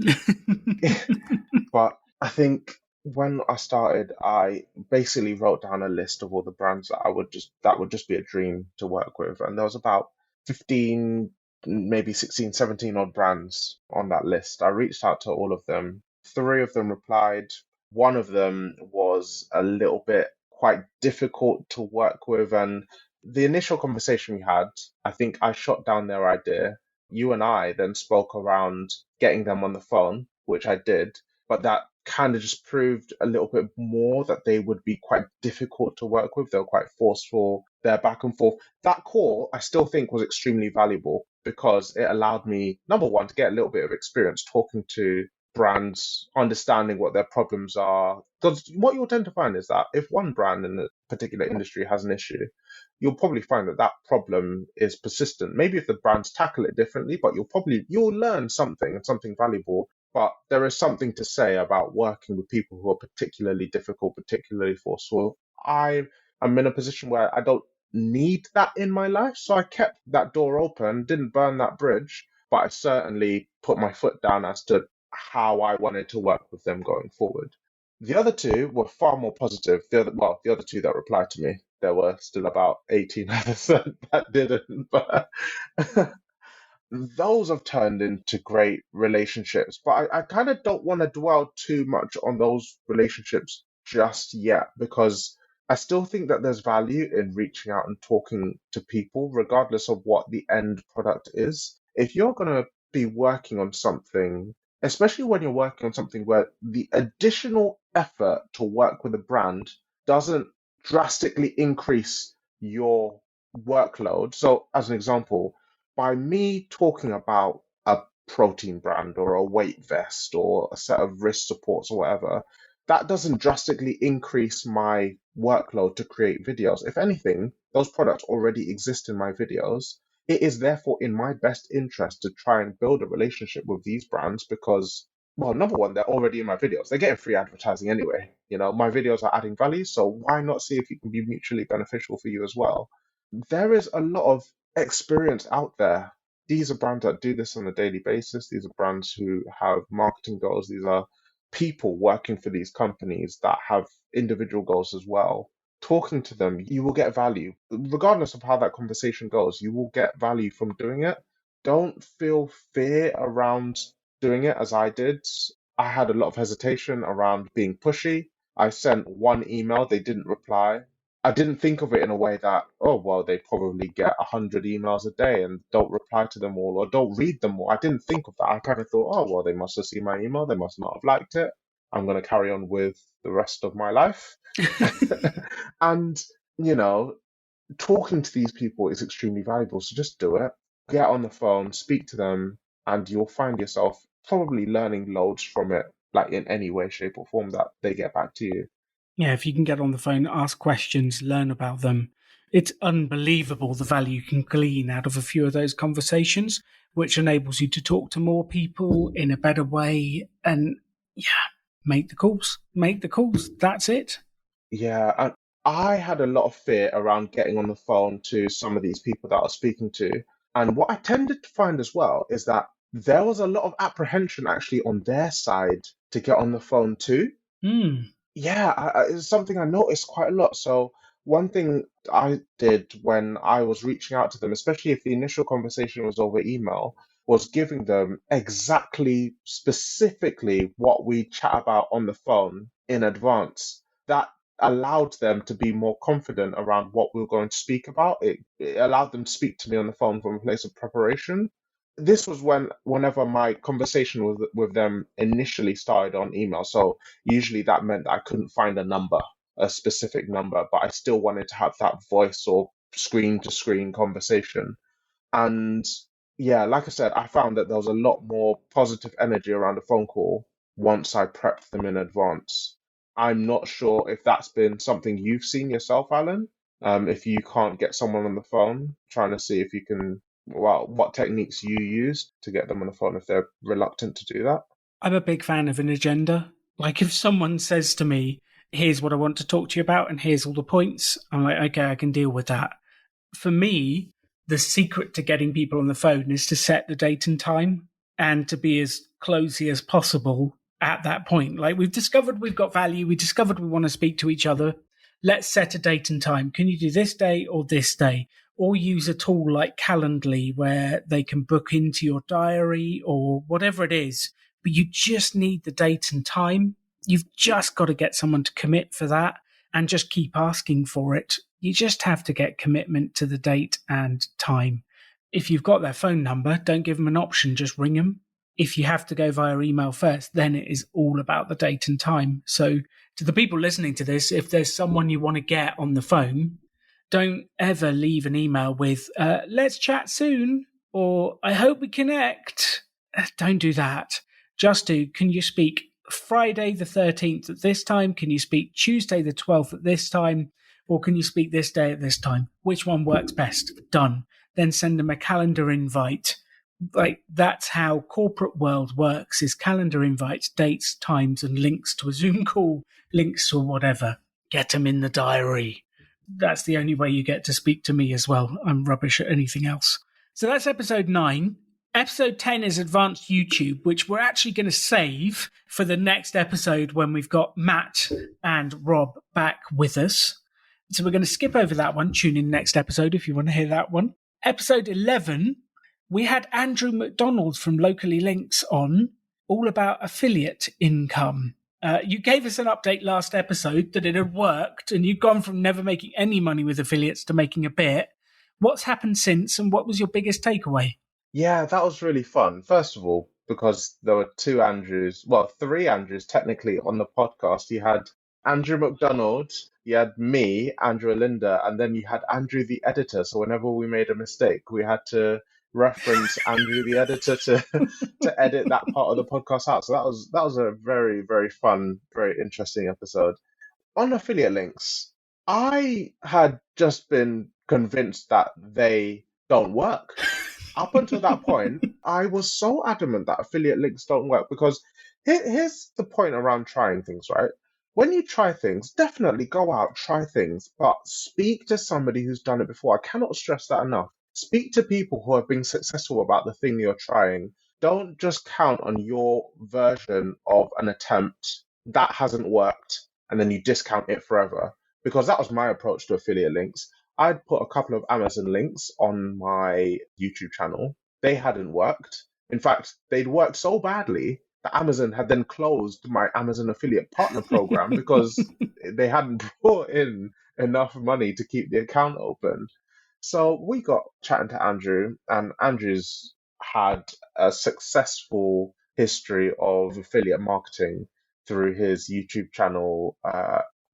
But I think when I started, I basically wrote down a list of all the brands that would just be a dream to work with. And there was about 15, maybe 16, 17 odd brands on that list. I reached out to all of them. 3 of them replied. One of them was a little bit quite difficult to work with. And the initial conversation we had, I think I shot down their idea. You and I then spoke around getting them on the phone, which I did, but that kind of just proved a little bit more that they would be quite difficult to work with. They were quite forceful, they're back and forth. That call, I still think, was extremely valuable because it allowed me, number one, to get a little bit of experience talking to brands understanding what their problems are. Because what you'll tend to find is that if one brand in a particular industry has an issue, you'll probably find that that problem is persistent. Maybe if the brands tackle it differently, but you'll learn something and something valuable. But there is something to say about working with people who are particularly difficult, particularly forceful. I am in a position where I don't need that in my life, so I kept that door open, didn't burn that bridge, but I certainly put my foot down as to how I wanted to work with them going forward. The other two were far more positive. The other two that replied to me, there were still about 18 others that didn't, but those have turned into great relationships. But I kind of don't want to dwell too much on those relationships just yet because I still think that there's value in reaching out and talking to people, regardless of what the end product is. If you're going to be working on something, especially when you're working on something where the additional effort to work with a brand doesn't drastically increase your workload. So, as an example, by me talking about a protein brand or a weight vest or a set of wrist supports or whatever, that doesn't drastically increase my workload to create videos. If anything, those products already exist in my videos. It is therefore in my best interest to try and build a relationship with these brands because, well, number one, they're already in my videos. They're getting free advertising anyway. You know, my videos are adding value, so why not see if it can be mutually beneficial for you as well? There is a lot of experience out there. These are brands that do this on a daily basis. These are brands who have marketing goals. These are people working for these companies that have individual goals as well. Talking to them, you will get value. Regardless of how that conversation goes, you will get value from doing it. Don't feel fear around doing it as I did. I had a lot of hesitation around being pushy. I sent one email, they didn't reply. I didn't think of it in a way that, oh, well, they probably get 100 emails a day and don't reply to them all or don't read them all. I didn't think of that. I kind of thought, oh, well, they must have seen my email. They must not have liked it. I'm going to carry on with the rest of my life. And, you know, talking to these people is extremely valuable. So just do it. Get on the phone, speak to them, and you'll find yourself probably learning loads from it, like in any way, shape, or form that they get back to you. Yeah, if you can get on the phone, ask questions, learn about them, it's unbelievable the value you can glean out of a few of those conversations, which enables you to talk to more people in a better way. And yeah, make the calls. Make the calls. That's it. Yeah, and I had a lot of fear around getting on the phone to some of these people that I was speaking to. And what I tended to find as well is that there was a lot of apprehension actually on their side to get on the phone too. Hmm. Yeah, it's something I noticed quite a lot. So one thing I did when I was reaching out to them, especially if the initial conversation was over email, was giving them exactly, specifically what we chat about on the phone in advance. That allowed them to be more confident around what we were going to speak about. It allowed them to speak to me on the phone from a place of preparation. This was whenever my conversation with them initially started on email. So usually that meant I couldn't find a specific number, but I still wanted to have that voice or screen to screen conversation. And yeah, like I said, I found that there was a lot more positive energy around a phone call once I prepped them in advance. I'm not sure if that's been something you've seen yourself, Alan. If you can't get someone on the phone, trying to see if you can, well, what techniques you use to get them on the phone if they're reluctant to do that. I'm a big fan of an agenda. Like if someone says to me, here's what I want to talk to you about and here's all the points, I'm like, okay, I can deal with that. For me, the secret to getting people on the phone is to set the date and time and to be as closey as possible at that point. Like we've discovered we've got value, we discovered we want to speak to each other. Let's set a date and time. Can you do this day or this day? Or use a tool like Calendly where they can book into your diary or whatever it is. But you just need the date and time. You've just got to get someone to commit for that and just keep asking for it. You just have to get commitment to the date and time. If you've got their phone number, don't give them an option, just ring them. If you have to go via email first, then it is all about the date and time. So, to the people listening to this, if there's someone you want to get on the phone, don't ever leave an email with, let's chat soon, or I hope we connect. Don't do that. Just do, can you speak Friday the 13th at this time? Can you speak Tuesday the 12th at this time? Or can you speak this day at this time? Which one works best? Done. Then send them a calendar invite. Like, that's how corporate world works, is calendar invites, dates, times, and links to a Zoom call, links to whatever. Get them in the diary. That's the only way you get to speak to me as well. I'm rubbish at anything else. So that's episode 9. Episode 10 is advanced YouTube, which we're actually going to save for the next episode when we've got Matt and Rob back with us. So we're going to skip over that one. Tune in next episode if you want to hear that one. Episode 11, we had Andrew McDonald from Locally Links on, all about affiliate income. You gave us an update last episode that it had worked and you'd gone from never making any money with affiliates to making a bit. What's happened since, and what was your biggest takeaway? Yeah, that was really fun. First of all, because there were two Andrews, well, three Andrews technically on the podcast. You had Andrew McDonald, you had me, Andrew Linda, and then you had Andrew the editor. So whenever we made a mistake, we had to reference Andrew the editor to to edit that part of the podcast out. So that was a very, very fun, very interesting episode. On affiliate links, I had just been convinced that they don't work. Up until that point, I was so adamant that affiliate links don't work because here's the point around trying things, right? When you try things, definitely go out, try things, but speak to somebody who's done it before. I cannot stress that enough. Speak to people who have been successful about the thing you're trying. Don't just count on your version of an attempt that hasn't worked and then you discount it forever. Because that was my approach to affiliate links. I'd put a couple of Amazon links on my YouTube channel. They hadn't worked. In fact, they'd worked so badly that Amazon had then closed my Amazon affiliate partner program because they hadn't brought in enough money to keep the account open. So we got chatting to Andrew, and Andrew's had a successful history of affiliate marketing through his YouTube channel.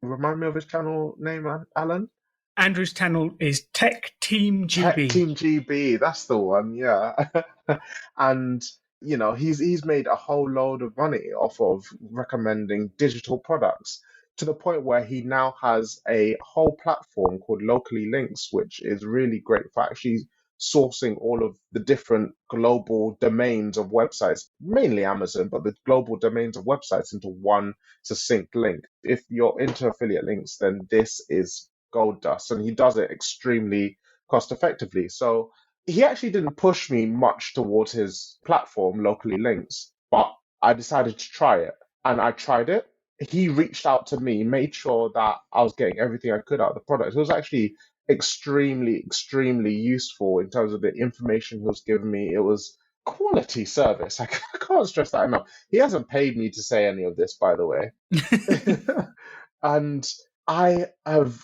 Remind me of his channel name, Alan? Andrew's channel is Tech Team Tech GB. Team GB, that's the one, yeah. And he's made a whole load of money off of recommending digital products to the point where he now has a whole platform called Locally Links, which is really great for actually sourcing all of the different global domains of websites, mainly Amazon, but the global domains of websites into one succinct link. If you're into affiliate links, then this is gold dust, and he does it extremely cost effectively. So he actually didn't push me much towards his platform, Locally Links, but I decided to try it, and I tried it. He reached out to me, made sure that I was getting everything I could out of the product. It was actually extremely, extremely useful in terms of the information he was giving me. It was quality service. I can't stress that enough. He hasn't paid me to say any of this, by the way. And I have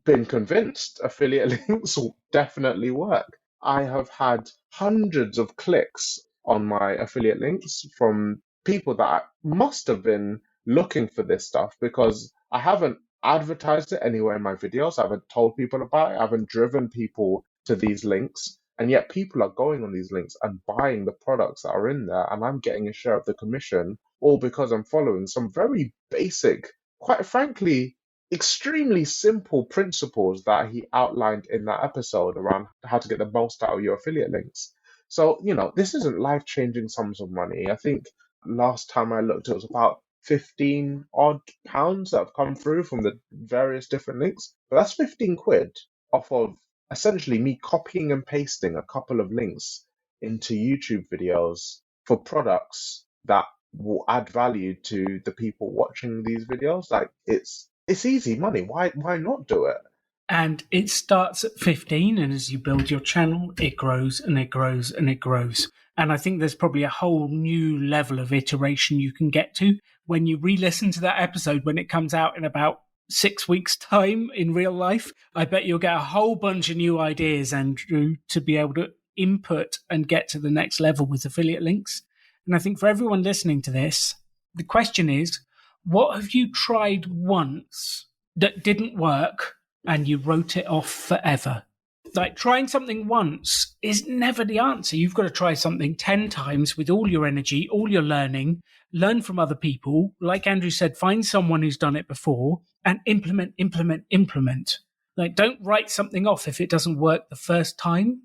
been convinced affiliate links will definitely work. I have had hundreds of clicks on my affiliate links from people that must have been looking for this stuff because I haven't advertised it anywhere in my videos. I haven't told people about it. I haven't driven people to these links. And yet people are going on these links and buying the products that are in there. And I'm getting a share of the commission, all because I'm following some very basic, quite frankly, extremely simple principles that he outlined in that episode around how to get the most out of your affiliate links. So, this isn't life-changing sums of money. I think last time I looked, it was about 15 odd pounds that have come through from the various different links. But that's 15 quid off of essentially me copying and pasting a couple of links into YouTube videos for products that will add value to the people watching these videos. Like it's easy money. Why not do it? And it starts at 15, and as you build your channel, it grows and it grows and it grows. And I think there's probably a whole new level of iteration you can get to when you re-listen to that episode when it comes out in about 6 weeks' time in real life. I bet you'll get a whole bunch of new ideas, Andrew, to be able to input and get to the next level with affiliate links. And I think for everyone listening to this, the question is, what have you tried once that didn't work and you wrote it off forever? Like trying something once is never the answer. You've got to try something 10 times with all your energy, all your learning, learn from other people. Like Andrew said, find someone who's done it before and implement, implement, implement. Like don't write something off if it doesn't work the first time.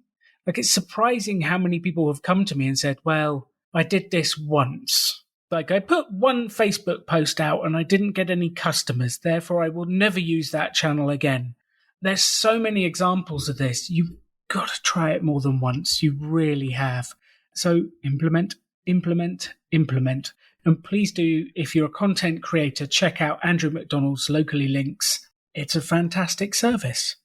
Like it's surprising how many people have come to me and said, well, I did this once. Like I put one Facebook post out and I didn't get any customers. Therefore, I will never use that channel again. There's so many examples of this. You've got to try it more than once. You really have. So implement, implement, implement. And please do, if you're a content creator, check out Andrew McDonald's Locally Links. It's a fantastic service.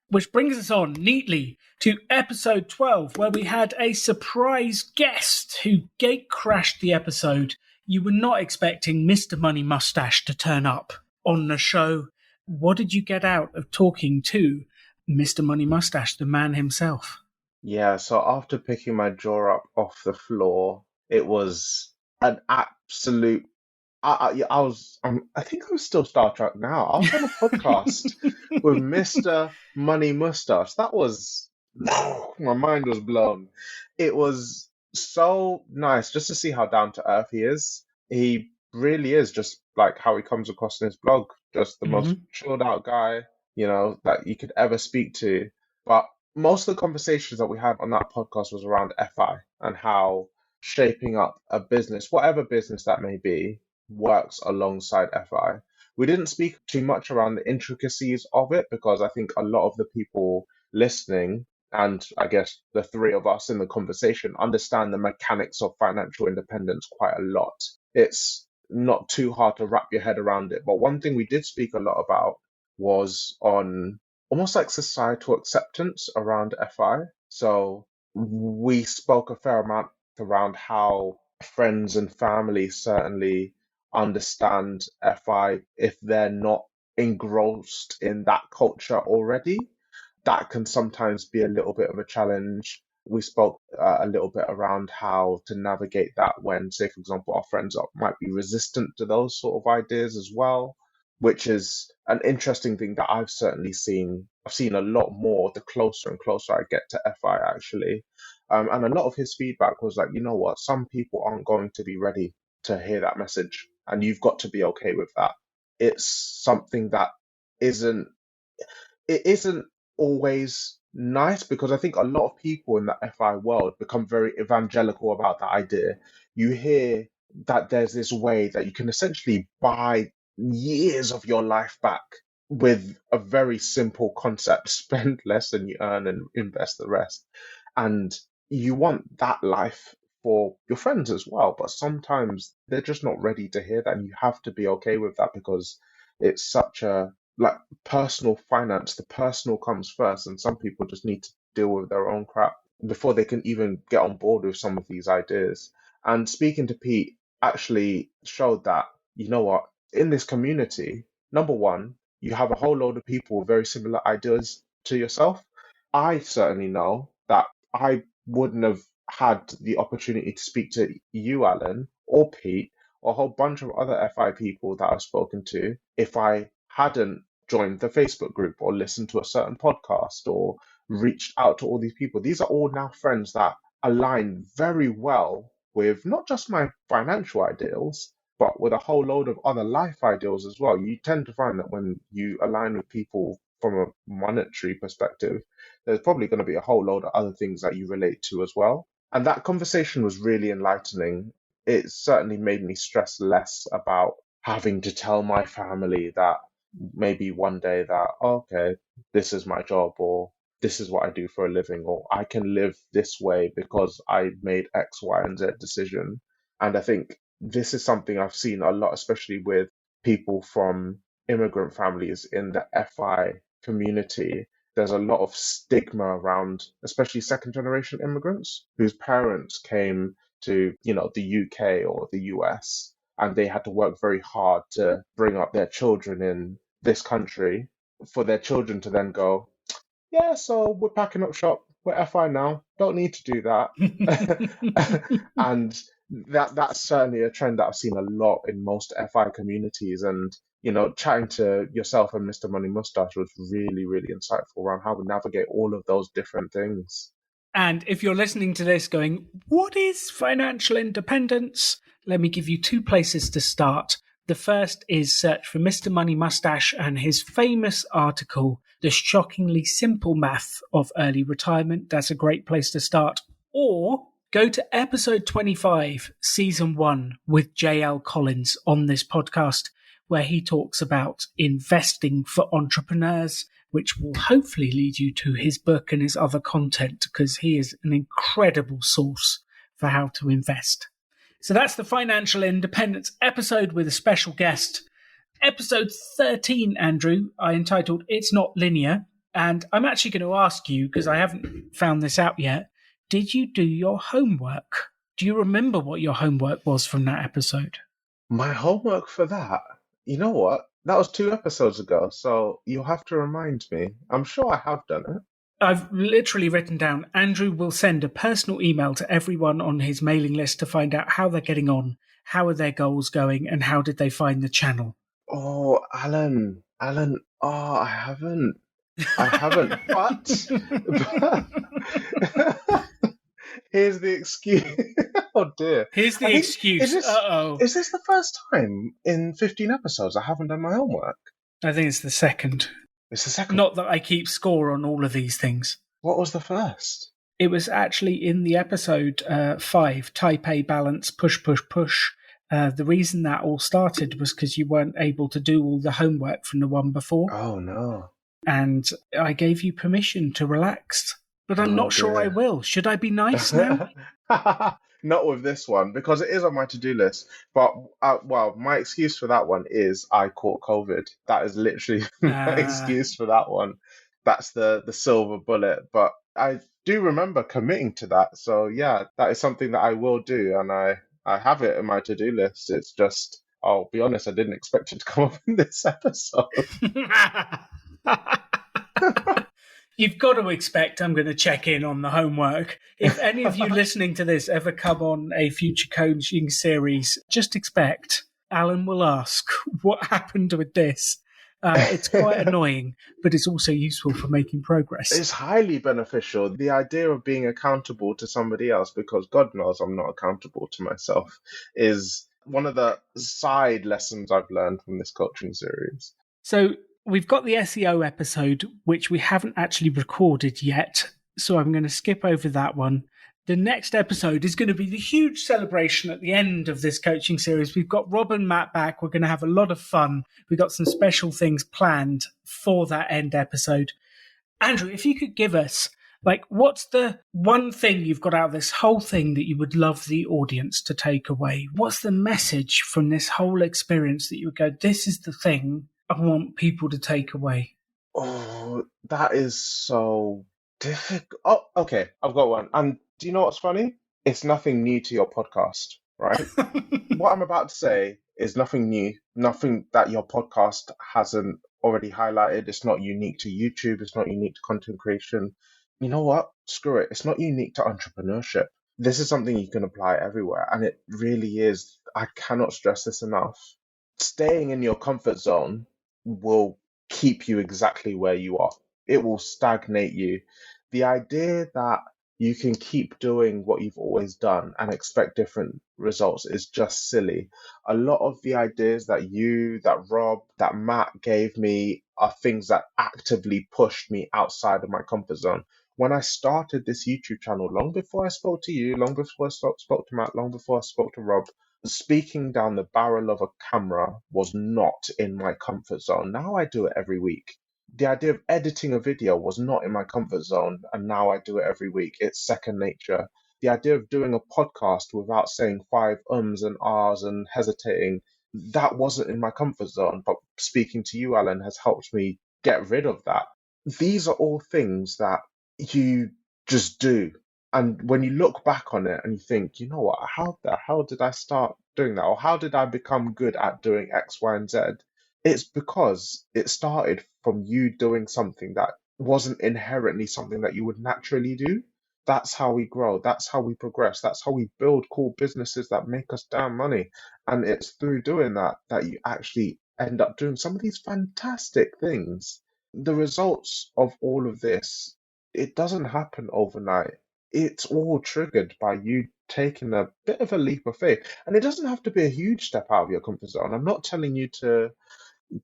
Which brings us on neatly to episode 12, where we had a surprise guest who gate crashed the episode. You were not expecting Mr. Money Mustache to turn up on the show. What did you get out of talking to Mr. Money Mustache, the man himself? Yeah, so after picking my jaw up off the floor, it was an absolute. Yeah, I think I'm still Star Trek now. I was on a podcast with Mr. Money Mustache. That was, my mind was blown. It was so nice just to see how down to earth he is. He really is just like how he comes across in his blog, just the most Mm-hmm. chilled out guy, that you could ever speak to. But most of the conversations that we had on that podcast was around FI and how shaping up a business, whatever business that may be, works alongside FI. We didn't speak too much around the intricacies of it because I think a lot of the people listening, and I guess the three of us in the conversation, understand the mechanics of financial independence quite a lot. It's not too hard to wrap your head around it. But one thing we did speak a lot about was on almost like societal acceptance around FI. So we spoke a fair amount around how friends and family certainly understand FI if they're not engrossed in that culture already. That can sometimes be a little bit of a challenge. We spoke a little bit around how to navigate that when, say, for example, our friends might be resistant to those sort of ideas as well, which is an interesting thing that I've certainly seen. I've seen a lot more the closer and closer I get to FI, actually. And a lot of his feedback was like, you know what, some people aren't going to be ready to hear that message, and you've got to be okay with that. It's something that isn't it isn't always nice because I think a lot of people in the FI world become very evangelical about that idea. You hear that there's this way that you can essentially buy years of your life back with a very simple concept: spend less than you earn and invest the rest. And you want that life for your friends as well, but sometimes they're just not ready to hear that, and you have to be okay with that because it's such a like personal finance, the personal comes first, and some people just need to deal with their own crap before they can even get on board with some of these ideas. And speaking to Pete actually showed that, you know what, in this community, number one, you have a whole load of people with very similar ideas to yourself. I certainly know that I wouldn't have had the opportunity to speak to you, Alan, or Pete, or a whole bunch of other FI people that I've spoken to if I hadn't joined the Facebook group or listened to a certain podcast or reached out to all these people. These are all now friends that align very well with not just my financial ideals, but with a whole load of other life ideals as well. You tend to find that when you align with people from a monetary perspective, there's probably going to be a whole load of other things that you relate to as well. And that conversation was really enlightening. It certainly made me stress less about having to tell my family that maybe one day that, "Oh, okay, this is my job, or this is what I do for a living, or I can live this way because I made X, Y, and Z decision." And I think this is something I've seen a lot, especially with people from immigrant families in the FI community. There's a lot of stigma around, especially second generation immigrants whose parents came to, the UK or the US, and they had to work very hard to bring up their children in this country for their children to then go, yeah, so we're packing up shop. We're FI now. Don't need to do that. And That's certainly a trend that I've seen a lot in most FI communities. And chatting to yourself and Mr. Money Mustache was really, really insightful around how we navigate all of those different things. And if you're listening to this going, what is financial independence? Let me give you two places to start. The first is search for Mr. Money Mustache and his famous article, The Shockingly Simple Math of Early Retirement. That's a great place to start. Or go to episode 25, season 1, with JL Collins on this podcast, where he talks about investing for entrepreneurs, which will hopefully lead you to his book and his other content, because he is an incredible source for how to invest. So that's the financial independence episode with a special guest. Episode 13, Andrew, I entitled It's Not Linear. And I'm actually going to ask you, because I haven't found this out yet, did you do your homework? Do you remember what your homework was from that episode? My homework for that, you know what? That was 2 episodes ago, so you'll have to remind me. I'm sure I have done it. I've literally written down, Andrew will send a personal email to everyone on his mailing list to find out how they're getting on, how are their goals going, and how did they find the channel. Oh, Alan, oh, I haven't, but here's the excuse. Oh dear. Here's the I think, excuse. Uh-oh. is this the first time in 15 episodes I haven't done my homework? I think it's the second. It's the second. Not that I keep score on all of these things. What was the first? It was actually in the episode 5, Type A balance, push, push, push. The reason that all started was because you weren't able to do all the homework from the one before. Oh no. And I gave you permission to relax. But I'm not sure I will. Should I be nice now? Not with this one, because it is on my to-do list. But, well, my excuse for that one is I caught COVID. That is literally my excuse for that one. That's the silver bullet. But I do remember committing to that. So, yeah, that is something that I will do. And I have it in my to-do list. It's just, I'll be honest, I didn't expect it to come up in this episode. You've got to expect I'm going to check in on the homework. If any of you listening to this ever come on a future coaching series, just expect Alan will ask, what happened with this? It's quite annoying, but it's also useful for making progress. It's highly beneficial. The idea of being accountable to somebody else, because God knows I'm not accountable to myself, is one of the side lessons I've learned from this coaching series. So we've got the SEO episode, which we haven't actually recorded yet. So I'm going to skip over that one. The next episode is going to be the huge celebration at the end of this coaching series. We've got Rob and Matt back. We're going to have a lot of fun. We've got some special things planned for that end episode. Andrew, if you could give us, what's the one thing you've got out of this whole thing that you would love the audience to take away? What's the message from this whole experience that you would go, this is the thing I want people to take away? Oh, that is so difficult. Oh, okay, I've got one. And do you know what's funny? It's nothing new to your podcast, right? What I'm about to say is nothing new, nothing that your podcast hasn't already highlighted. It's not unique to YouTube. It's not unique to content creation. You know what? Screw it. It's not unique to entrepreneurship. This is something you can apply everywhere. And it really is. I cannot stress this enough. Staying in your comfort zone will keep you exactly where you are. It will stagnate you. The idea that you can keep doing what you've always done and expect different results is just silly. A lot of the ideas that Rob, that Matt gave me are things that actively pushed me outside of my comfort zone. When I started this YouTube channel, long before I spoke to you, long before I spoke to Matt, long before I spoke to Rob, speaking down the barrel of a camera was not in my comfort zone. Now I do it every week. The idea of editing a video was not in my comfort zone, and now I do it every week. It's second nature. The idea of doing a podcast without saying 5 ums and ahs and hesitating, that wasn't in my comfort zone. But speaking to you, Alan, has helped me get rid of that. These are all things that you just do. And when you look back on it and you think, you know what, how the hell did I start doing that? Or how did I become good at doing X, Y, and Z? It's because it started from you doing something that wasn't inherently something that you would naturally do. That's how we grow. That's how we progress. That's how we build cool businesses that make us damn money. And it's through doing that that you actually end up doing some of these fantastic things. The results of all of this, it doesn't happen overnight. It's all triggered by you taking a bit of a leap of faith. And it doesn't have to be a huge step out of your comfort zone. I'm not telling you to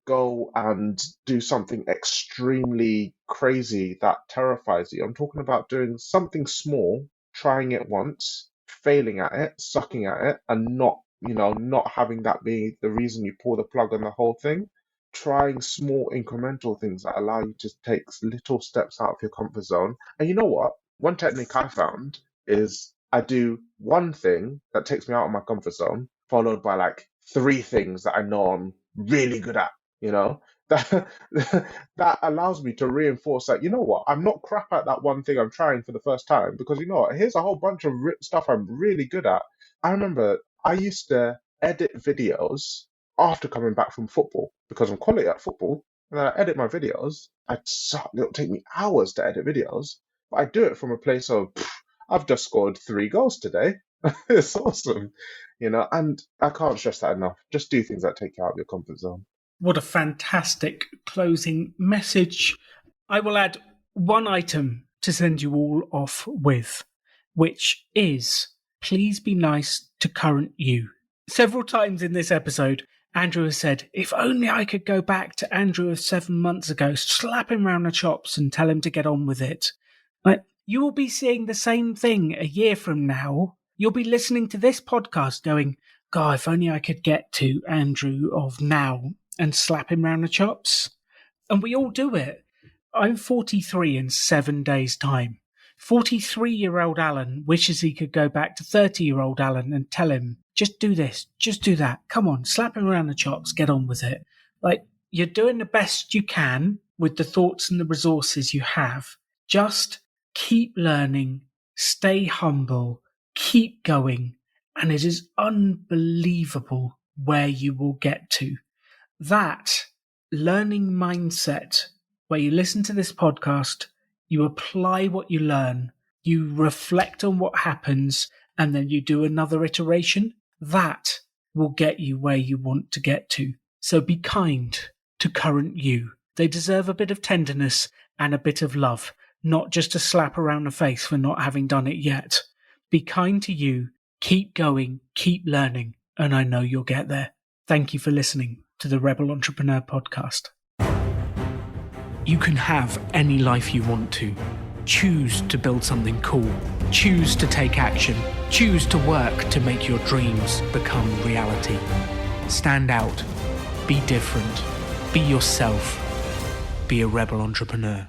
go and do something extremely crazy that terrifies you. I'm talking about doing something small, trying it once, failing at it, sucking at it, and not having that be the reason you pull the plug on the whole thing. Trying small incremental things that allow you to take little steps out of your comfort zone. And you know what? One technique I found is I do one thing that takes me out of my comfort zone, followed by like three things that I know I'm really good at, you know? That that allows me to reinforce that, you know what, I'm not crap at that one thing I'm trying for the first time, because you know what, here's a whole bunch of stuff I'm really good at. I remember I used to edit videos after coming back from football because I'm quality at football, and then I edit my videos. It'll take me hours to edit videos, but I do it from a place of I've just scored 3 goals today. It's awesome, and I can't stress that enough. Just do things that take you out of your comfort zone. What a fantastic closing message. I will add one item to send you all off with, which is please be nice to current you. Several times in this episode, Andrew has said, if only I could go back to Andrew of 7 months ago, slap him round the chops and tell him to get on with it. But you will be seeing the same thing a year from now. You'll be listening to this podcast going, God, if only I could get to Andrew of now and slap him round the chops. And we all do it. I'm 43 in 7 days' time. 43-year-old Alan wishes he could go back to 30-year-old Alan and tell him, just do this, just do that. Come on, slap him around the chops, get on with it. Like, you're doing the best you can with the thoughts and the resources you have. Just keep learning, stay humble, keep going, and it is unbelievable where you will get to. That learning mindset, where you listen to this podcast, you apply what you learn, you reflect on what happens, and then you do another iteration, that will get you where you want to get to. So be kind to current you. They deserve a bit of tenderness and a bit of love, not just a slap around the face for not having done it yet. Be kind to you, keep going, keep learning, and I know you'll get there. Thank you for listening to the Rebel Entrepreneur Podcast. You can have any life you want to. Choose to build something cool. Choose to take action. Choose to work to make your dreams become reality. Stand out. Be different. Be yourself. Be a rebel entrepreneur.